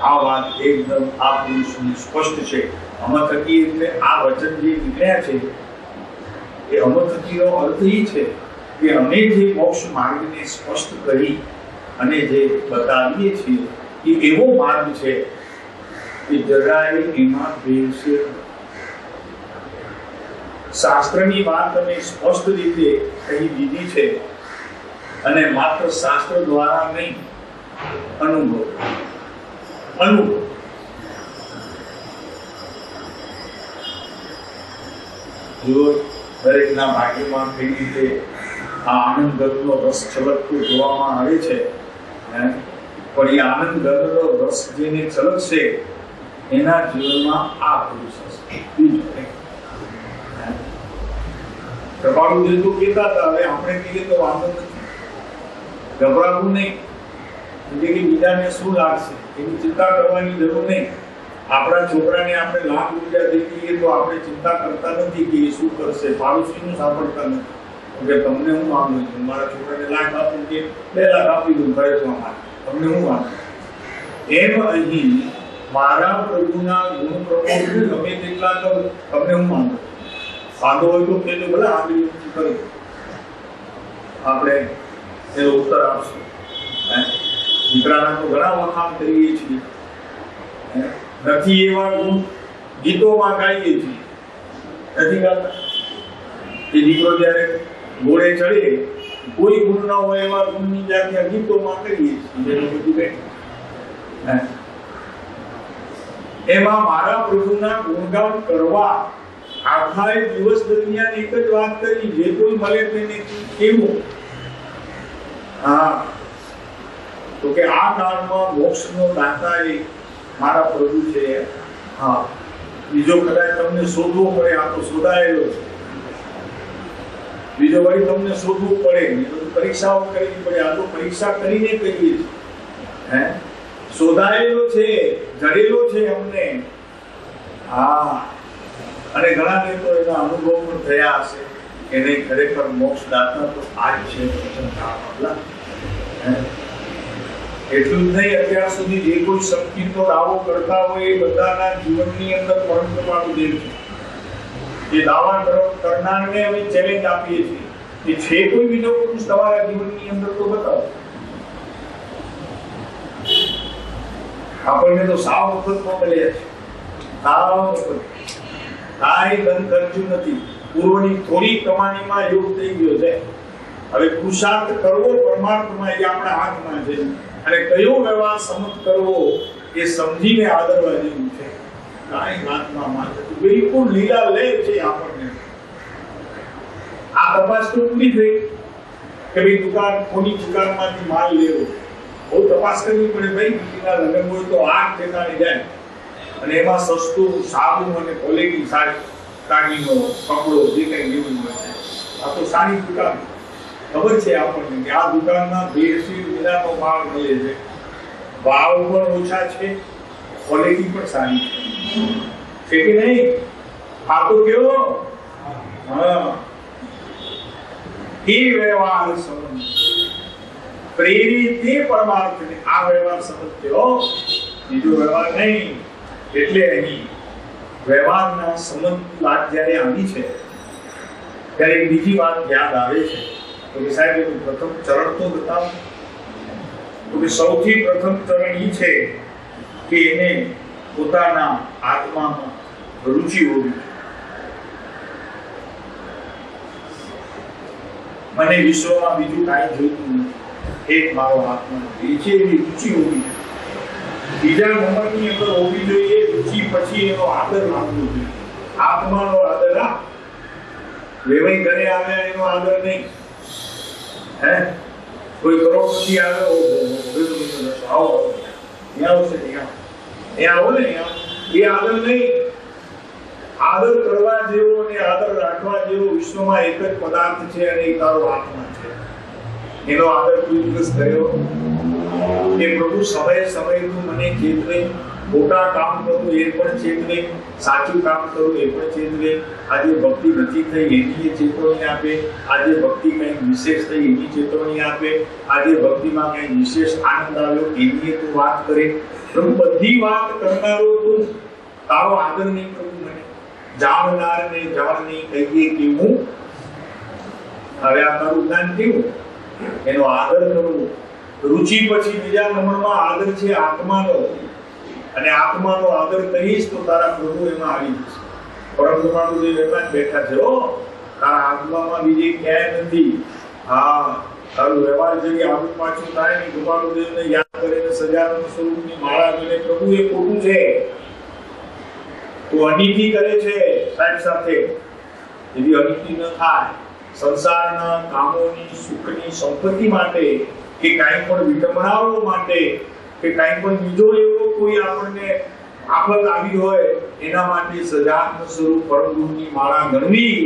આ વાત એકદમ આ પુરુષની સ્પષ્ટ છે. અમ થકી એટલે આ વચન જે નીકળ્યા છે એ અમ થકીનો અર્થ એ છે કે અમે જે મોક્ષ માર્ગને સ્પષ્ટ કરી અને જે બતાવીએ છીએ એ એવો માર્ગ છે કે જરાય એમાં ભેળસેળ. શાસ્ત્રની વાત અમે સ્પષ્ટ રીતે કહી દીધી છે અને માત્ર શાસ્ત્ર દ્વારા નહીં, અનુભવ જો દરેકના ભાગ્યમાં કઈ રીતે આ આનંદ ગર્ભનો રસ છલકતો જોવામાં આવે છે, પણ એ આનંદ ગર્ભનો રસ જેને છલકશે એના જીવનમાં આ પુરુષ હશે. કૃપાળુ જે તો કહેતા હતા, હવે આપણે કહીએ તો વાંધો નથી, ગભરાવું નહીં, એટલે કે બીજાને શું લાગશે એની ચિંતા કરવાની જરૂર નહીં. આપણા છોકરાને આપણે લાખ રૂપિયા દઈએ તો આપણે ચિંતા કરતા નથી કે એ શું કરશે, પાડોશીનું સાંભળતા નથી કે તમને હું માંગુ છું, મારા છોકરાને લાખ આપું કે 2 લાખ આપી દઉં ખરેખર તમને હું માંગુ. એમ અહીં મારા પ્રભુના ગુણ પ્રમોદ ગમે તેટલા તો તમને હું માંગુ. વાંધો હોય તો કહેજો, ભલે આગળ કરી આપણે એનો ઉત્તર આપશું. દીકરાના તો ઘણા વખાણ કરીએ છીએ, નથી એવા ગુણ ગીતોમાં ગાઈએ છીએ, નથી ગાતા. એ દીકરો જ્યારે ઘોડે ચડે કોઈ ગુણ ન હોય એવા ગુણની જાતે ગીતોમાં કરીએ છીએ. એમાં મારા પ્રભુના ગુણગાન કરવા આખા દિવસ દરમિયાન એક જ વાત કરી, જે કોઈ મળે તેને કેવું. હા, તો કે આ કાળમાં મોક્ષનો દાતા એ મારા પ્રભુ છે. હા, બીજો કદાચ તમને શોધવો પડે, આ તો શોધાયેલો છે. બીજો વળી તમને શોધવું પડે, પરીક્ષાઓ કરવી પડે, આ તો પરીક્ષા કરીને કહીએ છીએ. શોધાયેલો છે, જડેલો છે અમને. હા, અને ઘણાને તો એના અનુભવ પણ થયા હશે એને ખરેખર મોક્ષ દાતા તો આ જ છે. એટલું જ નહીં, અત્યાર સુધી જે કોઈ શક્તિનો દાવો કરતા હોય એ બધાના જીવનની અંદર પરંપરાનું દેવ છે. એ દાવા કરનારને અમે ચેલેન્જ આપીએ છીએ કે છે કોઈ બીજો પુરુષ તમારા જીવનની અંદર તો બતાવો. આપણને તો સાવ વખતમાં મળ્યા છે, સાવ વખત કાંઈ ધન ખર્ચ્યું નથી. પૂર્વની થોડી કમાણીમાં યોગ થઈ ગયો છે. હવે પુરુષાર્થ કરવો પરમાર્થમાં એ આપણા હાથમાં છે, અને કયો વ્યવહાર સમજ કરવો એ સમજીને આદરવા જેવું છે. કાંઈ હાથમાં માત્ર બિલકુલ લીલા લે છે આપણને. આ તપાસ તો પૂરી થઈ કે ભાઈ દુકાન કોની દુકાનમાંથી માલ લેવો, બહુ તપાસ કરવી પડે. ભાઈ બીજીના લગ્ન હોય તો 8 ઠેકાણે જાય અને એમાં સસ્તું સારું અને ક્વોલિટી સારી કાઢીનો કપડો જે કંઈ લેવું હોય છે. આ તો સારી દુકાન ખબર છે આપણને કે આ દુકાનમાં ભેળસેળ વિનાનો માલ મળે છે, ભાવ પણ ઓછા છે, ક્વોલિટી પણ સારી છે કે નહીં? આ તો કેવો એ વ્યવહાર સમજ પ્રેરિત પરમાર્થને આ વ્યવહાર સમજ્યો, બીજો વ્યવહાર નહીં. એટલે અહીં વ્યવહારના સંબંધ વાત જ્યારે આવી છે ત્યારે બીજી વાત યાદ આવે છે. તો કે સાહેબ એનું પ્રથમ ચરણ તો બતાવો. તો કે સૌથી પ્રથમ ચરણ એ છે કે એને પોતાના આત્મામાં રુચિ હોવી. મને વિશ્વમાં બીજું કાંઈ જોઈતું નથી, એક મારો આત્મા એ છે, એવી રુચિ હોવી. બીજા નંબરની અંદર હોવી જોઈએ રુચિ, પછી એનો આદર રાખવો જોઈએ. આત્માનો આદર રાખ, વેવાઈ ઘરે આવે એનો આદર નહીં. કોઈ કરોડપતિ આવે, આવો આવશે ત્યાં આવો ને, એ આદર નહીં. આદર કરવા જેવો અને આદર રાખવા જેવો વિશ્વમાં એક જ પદાર્થ છે અને એ તારો આત્મા છે. એનો આદર કોઈ દિવસ કર્યો કે પ્રભુ સમય સમયનું મને ચેતવે, ખોટા કામ કરું એ પણ ચેતવે, સાચું કામ કરું એ પણ ચેતવે, આજે ભક્તિ નથી થઈ એની ચેતવણી આપે, આજે ભક્તિ કંઈક વિશેષ થઈ એની ચેતવણી આપે, આજે ભક્તિમાં કંઈક વિશેષ આનંદ આવ્યો એની તું વાત કરે. પ્રભુ બધી વાત કરનારો તું, તારો આદર નહીં પ્રભુ મને જાણનારને જાણ નહીં કહીએ કેવું. હવે આ તારું જ્ઞાન કેવું, એનો આદર કરવો. રુચિ પછી બીજા નંબરમાં આદર છે આત્માનો, અને આત્માનો આદર કરીશ તો તારા પ્રભુ એમાં આવી જશે. પરંતુ મારું જે એમાં બેઠા છે, ઓ તારા આત્મામાં બીજે ક્યાંય નથી. હા, તારું વ્યવહાર જરી આગળ પાછું થાય નહીં, કૃપાળુ દેવને યાદ કરીને સજાનંદ સ્વરૂપની માળા લઈને પ્રભુ એ ખોટું છે, તું અનીતિ કરે છે સાહેબ સાથે, એવી અનીતિ ન થાય. સંસારના કામોની, સુખની, સંપત્તિ માટે કે કાંઈ પણ વિડંબણાઓ માટે કે કાંઈ પણ બીજો એવો કોઈ આપણને આફત આવી હોય એના માટે સજાનંદ સ્વરૂપ પરમ ગુરુની માળા ગણવી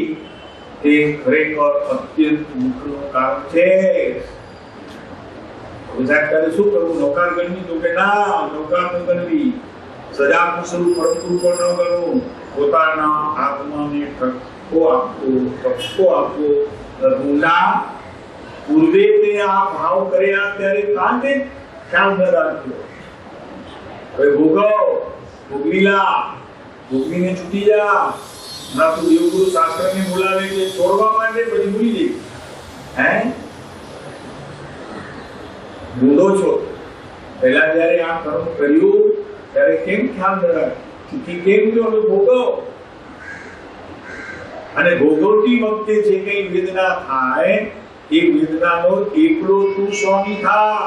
તે ખરેખર અત્યંત દુઃખનું કારણ છે. વિચાર શું કરવું, નૌકાર ગણવી તો કે ના, નૌકાર ન ગણવી, સજાનંદ સ્વરૂપ પરમ ગુરુ પણ ન ગણવું. પોતાના આત્માને ઠપકો આપવો. મુલા પૂર્વે તે આ ભાવ કર્યા ત્યારે કાંતે ખ્યાલ ન રાખ્યો. હવે ભોગવીલા, ભોગવીને છૂટી જા. ના તું દેવગુરુ શાસ્ત્રને બોલાવે છે છોડવા માટે, પછી ભૂલી જઈ. હે બોલો છો પહેલા જયારે આ કર્મ કર્યું ત્યારે કેમ ખ્યાલ ન રાખ્યો, છૂટી કેમ ગયો, હવે ભોગવ. અને ભોગવતી વખતે જે કઈ વેદના થાય એ વેદનાનો એકલો તું સ્વામી થા.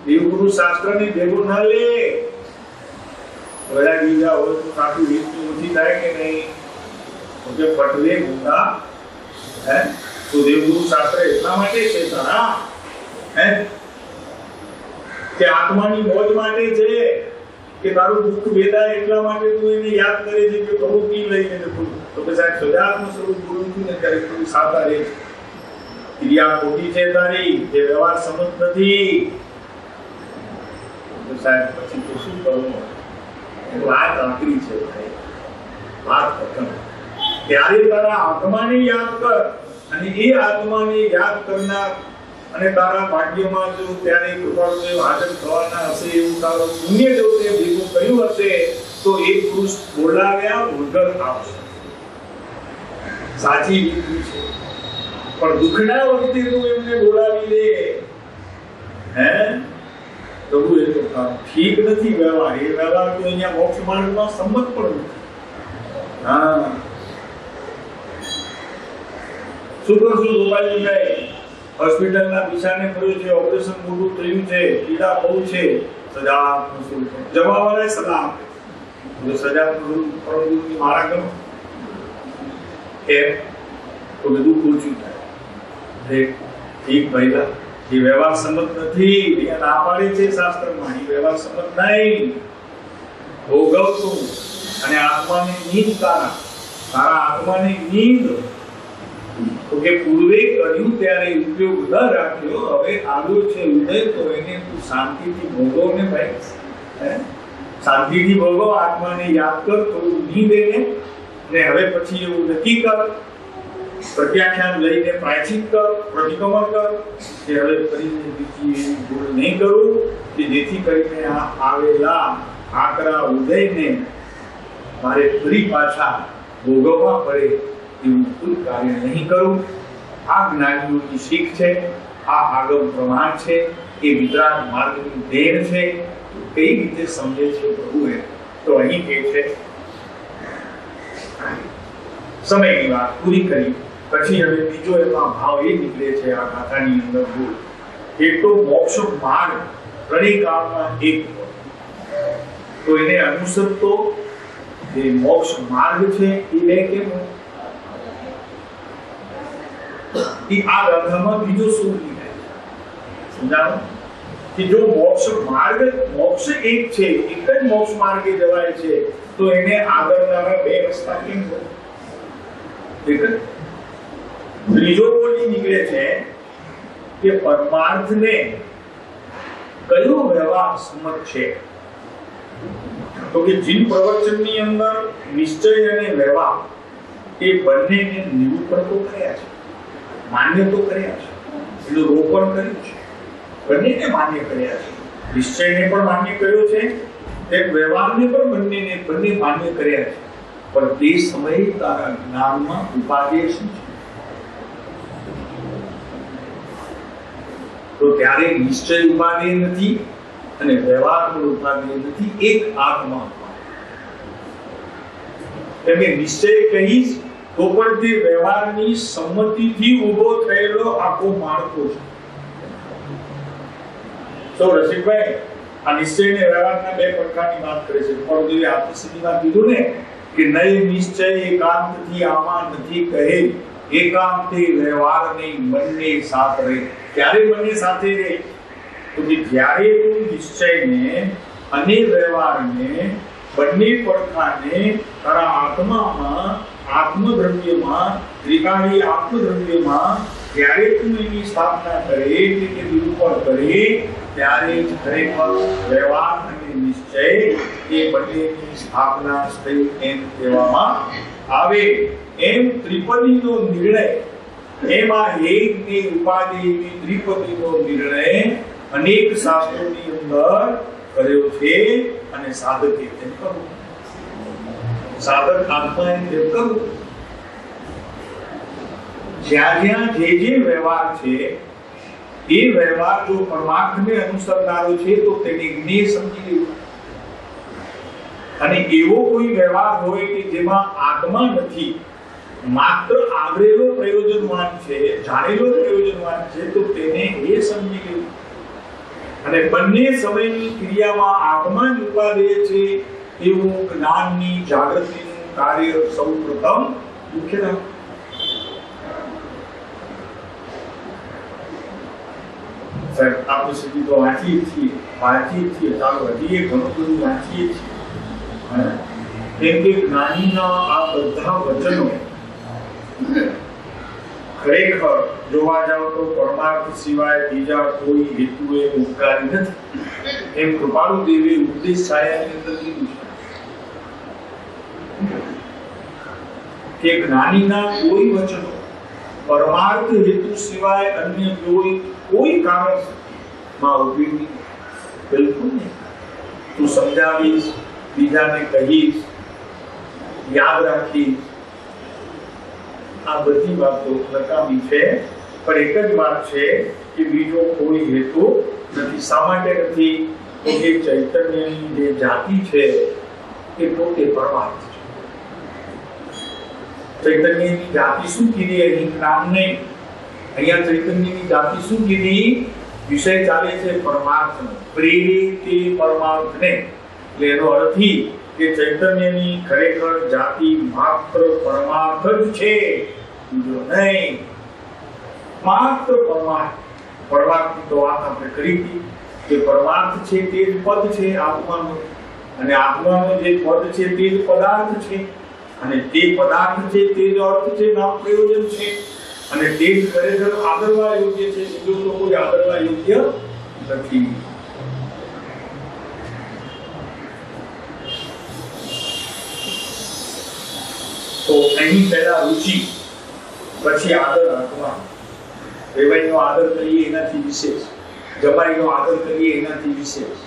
દેવગુરુ શાસ્ત્રને ભેગો ન લે. બધા બીજા હોય તો કાફી વેદની ઓછી થાય કે નહીં, કે પટલે ગુંડા. હે તો દેવગુરુ શાસ્ત્ર એટલા માટે છે તારા, હે કે આત્માની મોજ માટે છે, કે તારું દુઃખ વેદાય એટલા માટે તું એને યાદ કરે છે કે પ્રભુ પી લઈને તું તો કે સાહેબ સજાત્મ સ્વરૂપ બોલું છું ને ત્યારે તું સાતા રહે. ક્રિયા ખોટી છે તારી, જે વ્યવહાર સમજ નથી તો સાહેબ પછી તો શું કરવું. વાત આકરી છે ભાઈ, વાત ખતમ. ત્યારે તારા આત્માને યાદ કર, અને એ આત્માને યાદ કરનાર અને તારા ભાગ્યમાં જો ત્યારે કૃપાળુ દેવ હાજર થવાના હશે એવું તારો પુણ્ય જો તે ભેગું કર્યું હશે તો એ પુરુષ બોલાવ્યા વગર આવશે. સાચી રીત છે, પણ દુઃખના વખતે તું એમને બોલાવી લે, હે પ્રભુ એ તો ઠીક નથી વ્યવહાર. એ વ્યવહાર તો અહીંયા મોક્ષ માર્ગમાં સંમત પણ નથી. હા શું કરશું ગોપાલજીભાઈ, હોસ્પિટલના બિછાને પડ્યો છે, ઓપરેશન મોટું થયું છે, પીડા બહુ છે, સજા જવાવાળાએ સલાહ આપે તો સજા પરમગુરુની માળા કરો એમ તો બધું ઓછું થાય. ઠીક ભાઈલા, એ વ્યવહાર સંમત નથી, અહીંયા ના પાડે છે શાસ્ત્રમાં, એ વ્યવહાર સંમત નહીં. ભોગવતું અને આત્માની નીંદ તારા આત્માની નીંદ તો કે પૂર્વે કર્યું ત્યારે ઉપયોગ ન રાખ્યો, હવે આવ્યો છે ઉદય તો એને તું શાંતિથી ભોગવ ને ભાઈ. શાંતિથી ભોગવ, આત્માને યાદ કર, થોડું નીંદ એને, ને હવે પછી એવું નક્કી કર, પ્રત્યાખ્યાન લઈને પ્રાયશ્ચિત કર, પ્રતિક્રમણ કર કે હવે ફરીને બીજી એવી ભૂલ નહીં કરું કે જેથી કરીને આ આવેલા આકરા ઉદયને મારે ફરી પાછા ભોગવવા પડે એવું કોઈ કાર્ય નહીં કરું. આ જ્ઞાનીઓની શીખ છે, આ આગમ પ્રમાણ છે, એ વિતરાગ માર્ગની દેન છે. કઈ રીતે સમજે છે પ્રભુએ તો અહીં કહે છે, સમયની વાત પૂરી કરી પછી હવે બીજો એમાં ભાવ એ નીકળે છે આ ગાથાની અંદર બોલ કે તો મોક્ષ માર્ગ ત્રણેય કાળમાં એક તો એને અનુસરતો જે મોક્ષ માર્ગ છે એ લે કેમ कि आ ग्रंथમાં બીજો શું લીધે સમજાણો કે જો મોક્ષ માર્ગ મોક્ષ એક છે, એક જ મોક્ષ માર્ગે જવાય છે તો એને આગળના બે રસ્તા કેમ હોય? એક ત્રીજો બોલી નીકળે છે કે પરમાર્થને કયો વ્યવહાર સંમત છે? તો કે જીન પ્રવચનની અંદર નિશ્ચય અને વ્યવહાર એ બંનેને નિરૂપણ તો કર્યા છે, માન્ય તો કર્યા છે, એનું રોપણ કર્યું છે, બંનેને માન્ય કર્યા છે. નિશ્ચયને પણ માન્ય કર્યો છે, એક વ્યવહારને પણ બંને માન્ય કર્યા છે. પણ તે સમયે તારા જ્ઞાનમાં ઉપાદેય શું છે? તો ત્યારે નિશ્ચય ઉપાદેય નથી અને વ્યવહાર પણ ઉપાદેય નથી, એક આત્મા. કેમ કે નિશ્ચય કહીશ તો પણ તે વ્યવહારની સંમતિથી ઉભો થયેલો આખો માળખો છે. તો રસિકભાઈ, આ નિશ્ચય ને વ્યવહારના બે પડકારની વાત કરે છે. પરદેવી આત્મસિદ્ધિમાં કીધું ને કે નય નિશ્ચય એકાંતથી આમાં નથી કહે, એકાંતે વ્યવહાર નહીં બંને સાથ રહે. ક્યારે બંને સાથે રહે? તો કે જ્યારે તું નિશ્ચયને અને વ્યવહારને બંને પડખાને તારા આત્મામાં, આત્મદ્રવ્યમાં, ત્રિકાળી આત્મદ્રવ્યમાં જ્યારે તું એની સ્થાપના કરે, એટલે નિરૂપણ કરે, ત્યારે જ ખરેખર વ્યવહાર અને નિશ્ચય એ બંનેની સ્થાપના થઈ એમ કહેવામાં આવે. એમ ત્રિપદીનો નિર્ણય, એમાં એકની ઉપાધિની ત્રિપદીનો નિર્ણય અનેક શાસ્ત્રોની અંદર કર્યો છે. અને સાધકે તેમ કરવું, સાધક આત્માએ તેમ કરવું. જ્યાં જ્યાં જે વ્યવહાર છે એ વ્યવહાર જો પરમાર્થને અનુસરનારો છે તો તેને જ્ઞેય સમજી લેવું. અને એવો કોઈ વ્યવહાર હોય કે જેમાં આત્મા નથી, માત્ર આવરેલો પ્રયોજનવાન છે, જાણેલો પ્રયોજનવાન છે, તો તેને એ સમજી લેવું. અને બંને સમયની ક્રિયામાં આત્મા જ ઉપાદેય છે એવું જ્ઞાનની જાગૃતિનું કાર્ય સૌપ્રથમ મુખ્ય રાખવું. સાહેબ, આપણે સુધી તો વાંચીએ છીએ, ચાલો હજી ઘણું બધું વાંચીએ છીએ. કેમ કે જ્ઞાનીના આ બધા વચનો ખરેખર જોવા જાવ તો પરમાર્થ સિવાય બીજા કોઈ હેતુએ ઉપકારી નથી. એમ કૃપાળુ દેવે ઉપદેશ છાયાની અંદર કીધું છે કે જ્ઞાનીના કોઈ વચનો પરમાર્થ હેતુ સિવાય અન્ય કોઈ કારણમાં ઉપયોગી બિલકુલ નહીં. તું સમજાવીશ, બીજાને કહીશ, યાદ રાખીશ, આ બધી વાતો નકામી છે. પણ એક જ વાત છે કે બીજો કોઈ હેતુ નથી. શા માટે નથી? તો કે ચૈતન્યની જે જાતિ છે એ પોતે પરમાર્થ છે. ચૈતન્યની જાતિ શું કીધી? અહીં નામ નહીં, અહીંયા ચૈતન્યની જાતિ શું કીધી? વિષય ચાલે છે પરમાર્થનો, પ્રેરિત પરમાર્થને. એટલે એનો અર્થ કે ચૈતન્યની ખરેખર જાતિ માત્ર પરમાર્થ જ છે, બીજો નહીં. માત્ર પરમાર્થ. પરમાર્થની તો વાત આપણે કરી હતી કે પરમાર્થ છે તે જ પદ છે આત્માનો, અને આત્માનો જે પદ છે તે જ પદાર્થ છે, અને તે પદાર્થ છે તે જ અર્થ છે, નામ પ્રયોજન છે, અને તે જ ખરેખર આદરવા યોગ્ય છે. બીજો તો કોઈ આદરવા યોગ્ય નથી. તો અહીં પહેલા રુચિ, પછી આદર રાખવા. વેવાઈનો આદર કરીએ એનાથી વિશેષ, જમાઈનો આદર કરીએ એનાથી વિશેષ.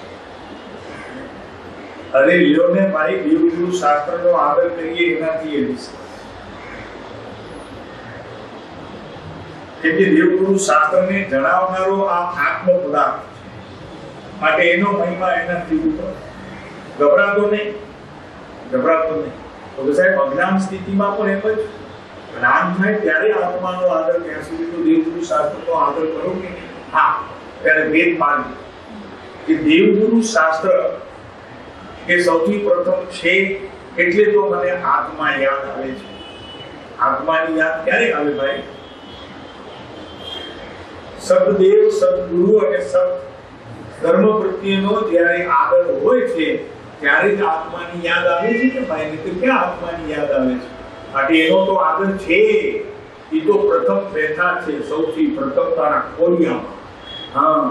અરે લ્યો ને ભાઈ, દેવગુરુ શાસ્ત્રનો આદર કરીએ એનાથી એ વિશેષ. કેમ કે દેવગુરુ શાસ્ત્રને જણાવનારો આ આત્મ પદાર્થ છે, માટે એનો મહિમા એનાથી ઉપર. ગભરાતો નહીં. તો સાહેબ, અજ્ઞાન સ્થિતિમાં પણ એમ જ જ્ઞાન થાય ત્યારે આત્માનો આદર. ત્યાં સુધી તો દેવગુરુ શાસ્ત્રનો આદર કરો કે નહીં? હા, ત્યારે ભેદ માનજો કે દેવગુરુ શાસ્ત્ર એ સૌથી પ્રથમ છે, એટલે તો મને આત્મા યાદ આવે છે. આત્માની યાદ ક્યારે આવે ભાઈ? સદદેવ, સદગુરુ અને સત ધર્મ પ્રત્યેનો જ્યારે આદર હોય છે ત્યારે જ આત્માની યાદ આવે છે કે ભાઈ, નહીં તો ક્યાં આત્માની યાદ આવે છે? માટે એનો તો આદર છે. એ તો પ્રથમ બેઠા છે, સૌથી પ્રથમ તારા ખોડિયામાં. હા,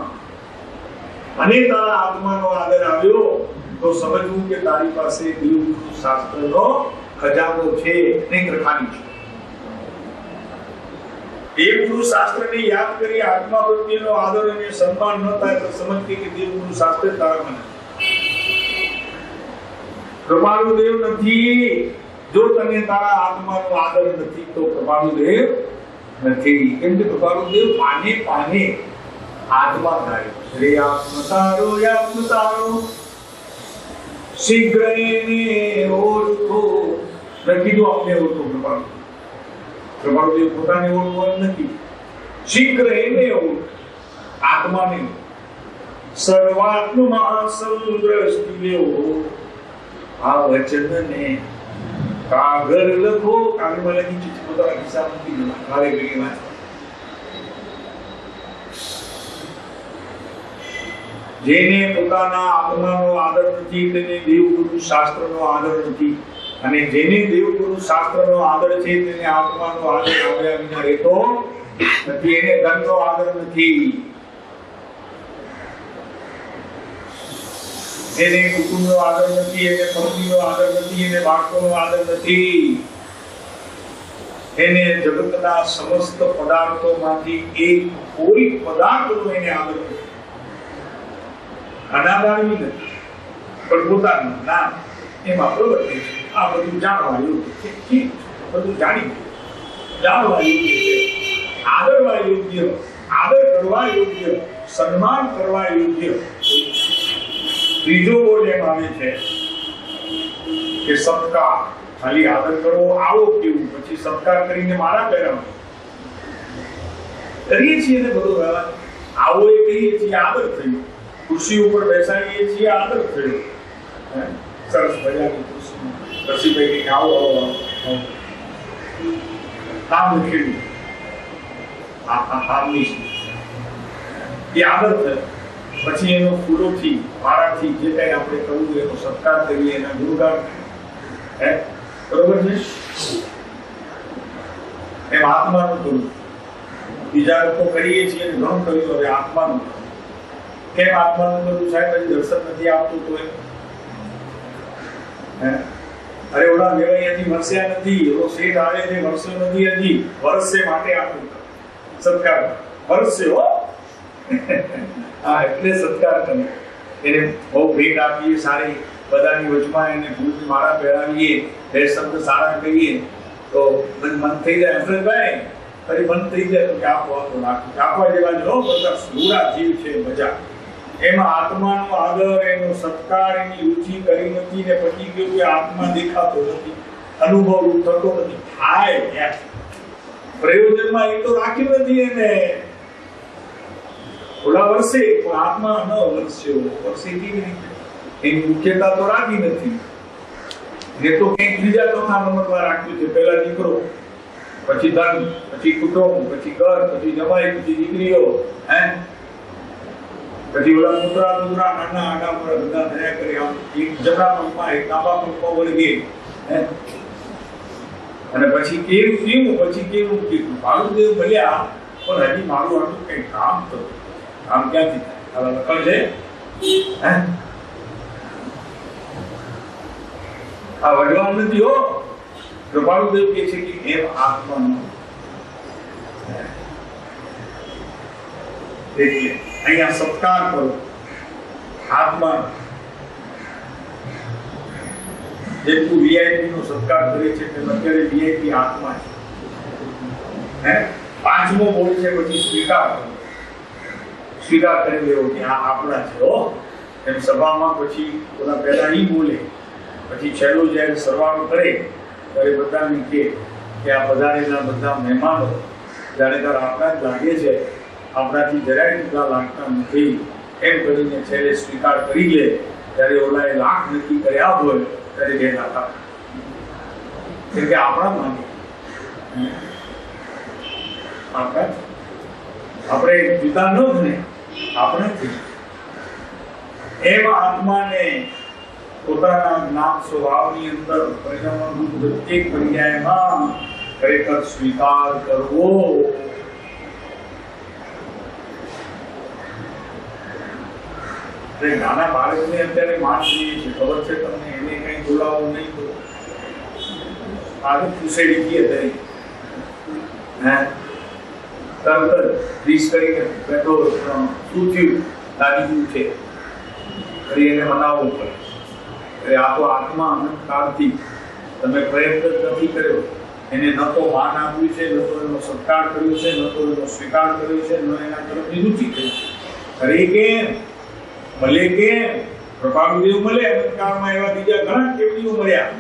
અને તારા આત્માનો આદર આવ્યો તો સમજવું કે તારી પાસે દેવગુરુ શાસ્ત્રનો ખજાનો છે, નહીં રખાની છે. દેવગુરુ શાસ્ત્રને યાદ કરી આત્મા પ્રત્યેનો આદર અને સન્માન ન થાય તો સમજ કે દેવગુરુ શાસ્ત્ર તારામાં કૃપાળુ દેવ નથી. જો તને તારા આત્માનો આદર નથી તો કૃપાળુ દેવ નથી. કેમ કે કૃપાળુ દેવ પાને પાને આત્મા થાય. રે આત્મ તારો શીઘ્ર એને ઓળખો. નથી તો અમને ઓળખો. કૃપાળુ દેવ પોતાને ઓળખવા નથી, શીઘ્ર એને ઓળખો, આત્માને. સર્વાત્મા સમદ્રષ્ટિયો આ વચનને કાગળ લખો. કાગળમાં લખી ચિઠ્ઠી પોતાના ખિસ્સામાં મૂકી દો. મારે ઘણી વાત જેને પોતાના આત્માનો આદર નથી તેને દેવગુરુ શાસ્ત્રનો આદર નથી, અને જેને દેવગુરુ શાસ્ત્રનો આદર છે તેને આત્માનો આદર આવ્યા વિના રહેતો નથી. એને ધનનો આદર નથી, એને કુટુંબનો આદર નથી, એને પત્નીનો આદર નથી, એને બાળકોનો આદર નથી. એને જગતના સમસ્ત પદાર્થોમાંથી એક કોઈ પદાર્થનો એને આદર નથી. અનાદારી નથી, પણ પોતાનું નામ એમાં પ્રવર્તે છે. આ બધું જાણવા યોગ્ય છે, બધું જાણવા યોગ્ય છે, આદરવા યોગ્ય, આદર કરવા યોગ્ય, સન્માન કરવા યોગ્ય. ત્રીજો બોલ એમ આવે છે કે સત્કાર. ખાલી આદર કરવો આવો કેવું, પછી સત્કાર કરીને મારા પહેરાવો કરીએ છીએ ને બધું વ્યવહાર. આવો એ કહીએ છીએ આદર થયો. ખુરશી ઉપર બેસાડીએ છીએ આદર થયો. સરસ મજાની ખુરશી પછી ભાઈ આવો કામ લખેલું એ આદર થયો. પછી એનો ફૂલોથી મારાથી જે કઈ આપણે કરવું એનો સત્કાર કરીએ, એના ગુણગાન. બરોબર છે? એમ આત્માનું કરવું. બીજા લોકો કરીએ છીએ ઘણું કર્યું, હવે આત્માનું. કેમ આત્માનું કરવું સાહેબ? હજી દર્શન નથી આપતું તો અરે ઓલા વેવાઈ હજી વરસ્યા નથી, એવો શેઠ આવે છે વરસ્યો નથી હજી, વરસે માટે આપું સત્કાર વરસે હો. હા, એટલે સત્કાર કરે. એને બહુ ભેટ આપીએ સારી, બધાની વચમાં એને ફૂલની માળા પહેરાવીએ, બે શબ્દ સારા કહીએ તો મન થઈ જાય. હફરતભાઈ ફરી મન થઈ જાય તો કે આપો આપો નાખો. આપવા જેવા જ હો, બધા સુરા જીવ છે. મજા એમાં આત્માનો આદર, એનો સત્કાર, એની રુચિ કરી નથી ને પછી કહ્યું કે આત્મા દેખાતો નથી, અનુભવ થતો નથી. હાય પ્રયોજનમાં એ તો રાખ્યું નથી એને. ઓલા વર્ષે પણ આત્મા ન વર્ષ્યો. વર્ષે કેવી રીતે? એની મુખ્યતા તો રાખી નથી. એ તો કંઈક બીજા ચોથા નંબરમાં રાખ્યું છે. પહેલા દીકરો, પછી ધન, પછી કુટુંબ, પછી ઘર, પછી જમાઈ, પછી દીકરીઓ, પછી ઓલા કુતરા નાના આડા પર બધા થયા કરી. આમ એક જમણા પંપમાં એક ડાબા પંપમાં વળગે, અને પછી કેવું ભાલુદેવ મળ્યા પણ હજી મારું આટલું કઈ કામ થતું. આમ ક્યાંથી થાય? લખણ છે આ વડવાન નથી હો. કૃપાળુદેવ કહે છે કે એમ આત્માનો. એટલે અહીંયા સત્કાર કરો આત્મા. જેટલું વીઆઈપી નો સત્કાર કરે છે તે અત્યારે વીઆઈપી આત્મા છે. પાંચમો બોલ છે પછી સ્વીકાર કરો. સ્વીકાર કરી લેવો કે આ આપણા છે હો. એમ સભામાં પછી ઓલા પહેલા ઈ બોલે, પછી છેલ્લો જ્યારે સરવાળો કરે ત્યારે બધાને કે આ પધારેલા બધા મહેમાનો જાણેદાર આપણા જ લાગે છે, આપણાથી જરાય જુદા લાગતા નથી, એમ કરીને છેલ્લે સ્વીકાર કરી લે. ત્યારે ઓલા એ લાખ નક્કી કર્યા હોય ત્યારે બે લાખ આપે. કેમ કે આપણા માંગે આપણે જુદા ન ગણે, આપણે એમ આત્માને પોતાના જ્ઞાન સ્વભાવની અંદર પરિણામરૂપ પ્રત્યેક પર્યાયમાં ખરેખર સ્વીકાર કરવો. નાના બાળકને અત્યારે માન જોઈએ છે, ખબર છે તમને? એને કઈ બોલાવવું નહીં તો આગળ પૂછેડી ગઈ અત્યારે તરત રીસ કરીને બેઠો શું થયું દાદી છે ફરી એને મનાવવું પડે. એટલે આ તો આત્મા અનંતકાળથી તમે પ્રયત્ન નથી કર્યો, એને ન તો માન આપ્યું છે, ન તો એનો સત્કાર કર્યો છે, ન તો એનો સ્વીકાર કર્યો છે, ન એના તરફની રુચિ કરી. અરે કેમ મળે, કેમ કૃપાળુદેવ મળે, અનંતકાળમાં એવા બીજા ઘણા કેવડીઓ મળ્યા,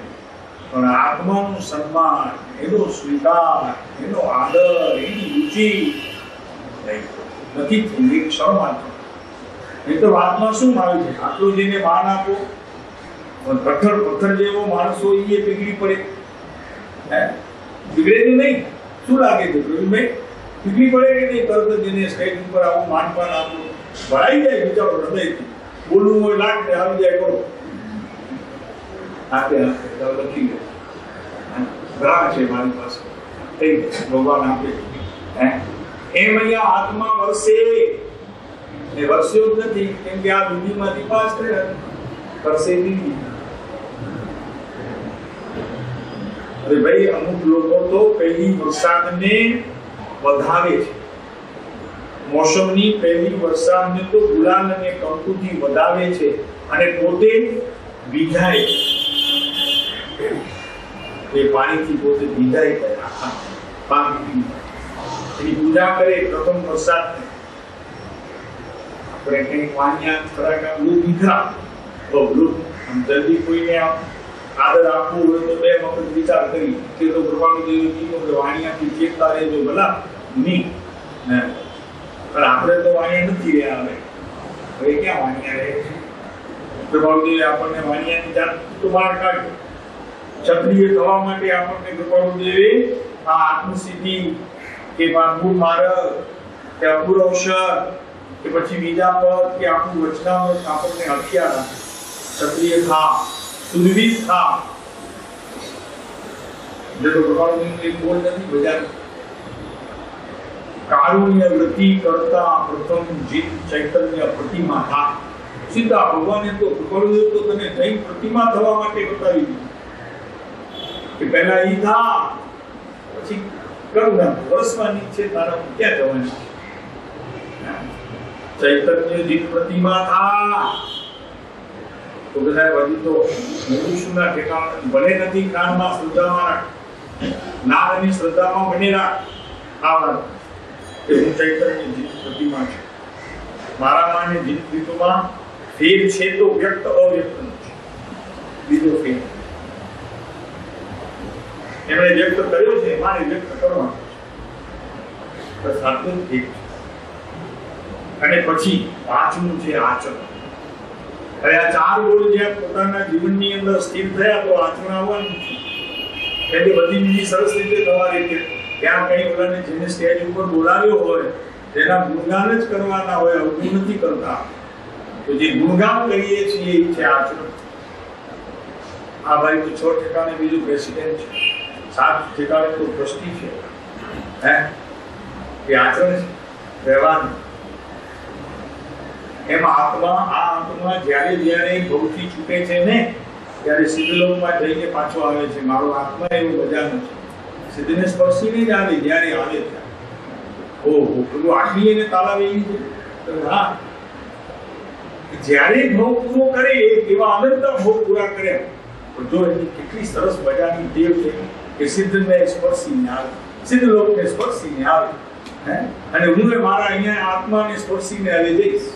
પણ આત્માનું સન્માન, એનો સ્વીકાર, એનો આદર, એની રુચિ નથી થઈ. એક ક્ષણ માત્ર નહીં તો વાતમાં શું મારું છે? આટલું જેને માન આપો, પથ્થર જેવો માણસો એ પીગળી પડે. પીગળે તો નહીં, શું લાગે છે પ્રવીણભાઈ? પીગળી પડે કે નહીં? તરત જેને સ્ટેજ ઉપર આવું માનપાન આપો, ભરાઈ જાય બિચારો હૃદયથી. બોલવું હોય લાગે આવી જાય, કરો આપે લખી લે. ગ્રાહ છે મારી પાસે, ભગવાન આપે. એમ અહીંયા આત્મા વર્ષે એ વર્ષ્યો જ નથી, કેમ કે આ દુનિયામાંથી પાસ થયા વર્ષે નહીં. અરે ભાઈ, અમુક લોકો તો પહેલી વરસાદને વધાવે છે, મોસમની પહેલી વરસાદને તો ગુલાલ અને કંકુથી વધાવે છે અને પોતે ભીંજાય, એ પાણીથી પોતે ભીંજાય ગયા, પાણી એની પૂજા કરે પ્રથમ વરસાદ. આપણે કંઈક વાણિયા ખરા ભીંગરા બહુ જલ્દી કોઈને આદર આપવું હોય તો બે વખત વિચાર કરી કે તો કૃપાળુદેવે કીધું કે વાણિયાથી ચેતતા રહેજો ભલા નહીં. પણ આપણે તો વાણિયા નથી રહ્યા. હવે ક્યાં વાણિયા રહે છે? કૃપાળુદેવે આપણને વાણિયાની જાત તો બહાર કાઢ્યો. ક્ષત્રિય થવા માટે આપણને કૃપાળુદેવે આ આત્મસિદ્ધિ કે મૂળ માર્ગ કે અપુરૌષધ કે પછી બીજા પદ કે આપણું વચનામૃત આપણને હથિયાર ક્ષત્રિય થા, સુરવીર થા. જે તો કૃપાળુદેવનું એક બોલ નથી બજાર, કારુણ્ય વૃત્તિ કરતા પ્રથમ જીત ચૈતન્ય પ્રતિમા થા. સીધા ભગવાને તો કૃપાળુદેવ તો તને જૈન પ્રતિમા થવા માટે બતાવી દીધું કે પહેલા ઈ થા, પછી કરુણા વર્ષવાની છે તારા ક્યાં જવાની? ચૈતન્ય જીત પ્રતિમા થા. તો બધા હજી તો મનુષ્યના ઠેકાણા ભલે નથી, જ્ઞાનમાં શ્રદ્ધામાં નામ અને શ્રદ્ધામાં બની રાખ. આ વાત કે હું ચૈતન્ય જીત પ્રતિમા છું, મારામાં ને જીત રીતોમાં ફેર છે તો વ્યક્ત અવ્યક્ત નથી, બીજો ફેર એમણે વ્યક્ત કર્યો છે, મારે વ્યક્ત કરવાનો છે. સાચું ઠીક છે. અને પછી પાંચમું છે આચરણ. હવે આ ચાર બોલ જે પોતાના જીવનની અંદર સ્થિર થયા તો આચરણ આવવાનું છે. એટલે બધી બીજી સરસ રીતે તમારી રીતે ત્યાં કઈ ઓલાને જેને સ્ટેજ ઉપર બોલાવ્યો હોય તેના ગુણગાન જ કરવાના હોય, અવગુણ નથી કરતા. તો જે ગુણગાન કરીએ છીએ એ છે આચરણ. આ ભાઈ તો 6 ઠેકાણે બીજું પ્રેસિડેન્ટ છે, 7 ઠેકાણે તો ટ્રસ્ટી છે. એ આચરણ છે, રહેવાનું. એમાં આત્મા જ્યારે જ્યારે ભૌથી છૂટે છે ને ત્યારે સિદ્ધલોકમાં જઈને પાછો આવે છે. મારો આત્મા એવો મજા નથી, સિદ્ધને સ્પર્શીને જ આવે જ્યારે આવે ત્યારે. ઓહો, પેલું આટલી એને તાલાવે એવી છે. હા, જ્યારે ભોગ પૂરો કરે એવા અનંત ભોગ પૂરા કર્યા. જો એની કેટલી સરસ મજાની ટેવ છે કે સિદ્ધને સ્પર્શીને આવે, સિદ્ધલોકને સ્પર્શીને આવે. અને હું મારા અહીંયા આત્માને સ્પર્શીને આવે જઈશ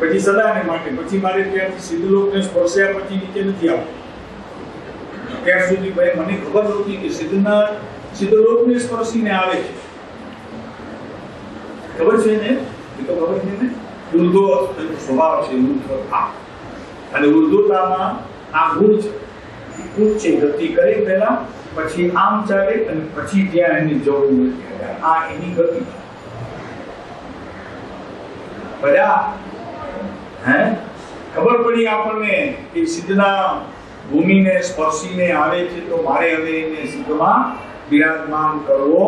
પછી સદાને માટે. પછી મારે ત્યાંથી સિદ્ધલોકને સ્પર્શ્યા પછી નીચે નથી આવતું. ત્યાર સુધી ભાઈ મને ખબર નહોતી કે સિદ્ધલોકને સ્પર્શીને આવે છે. ખબર છે ને? એ તો ખબર છે ને. ઉર્ધ્વ સ્વભાવ છે, ઉર્ધ્વતા. અને ઉર્ધ્વતામાં આ ગુણ છે. ગુણ છે ગતિ કરે પહેલા, પછી આમ ચાલે અને પછી જ્યાં એની જરૂર હોય આ એની ગતિ છે. બધા ખબર પડી આપણને કે સિદ્ધના ભૂમિને સ્પર્શીને આવે છે તો મારે હવે એને સિદ્ધમાં બિરાજમાન કરવો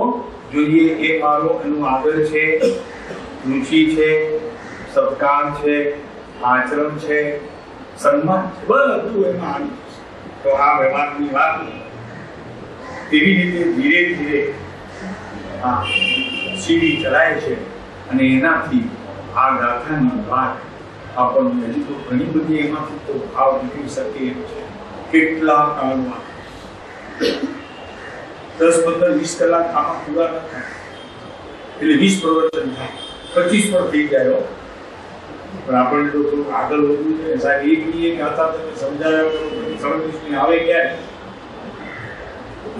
જોઈએ. એ મારો એનું આદર છે, રુચિ છે, સત્કાર છે, આચરણ છે, સન્માન છે, બધું એમાં આવી જશે. તો આ વ્યવહારની વાત તેવી રીતે ધીરે ધીરે આ સીડી ચલાય છે અને એનાથી આ ગાથાની વાત આપણને હજી તો ઘણી બધી એમાંથી તો ભાવ નીકળી શકે એમ છે. કેટલા કાળમાં 10, 15, 20 કલાક આમાં પૂરા ન થાય એટલે 20 પ્રવચન થાય, 25 પર થઈ જાય. પણ આપણે તો થોડું આગળ વધવું છે સાહેબ. એક ગાથા તમે સમજાવ્યા કરો, 37મી આવે ક્યારે?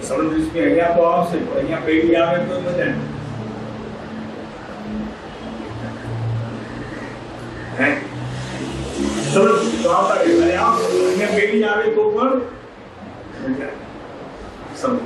37મી અહીંયા તો આવશે, પણ અહીંયા પેઢી આવે તો મજા હે 37 તો આવતા અહીંયા પેઢી આવે તો પણ મજા સમજ.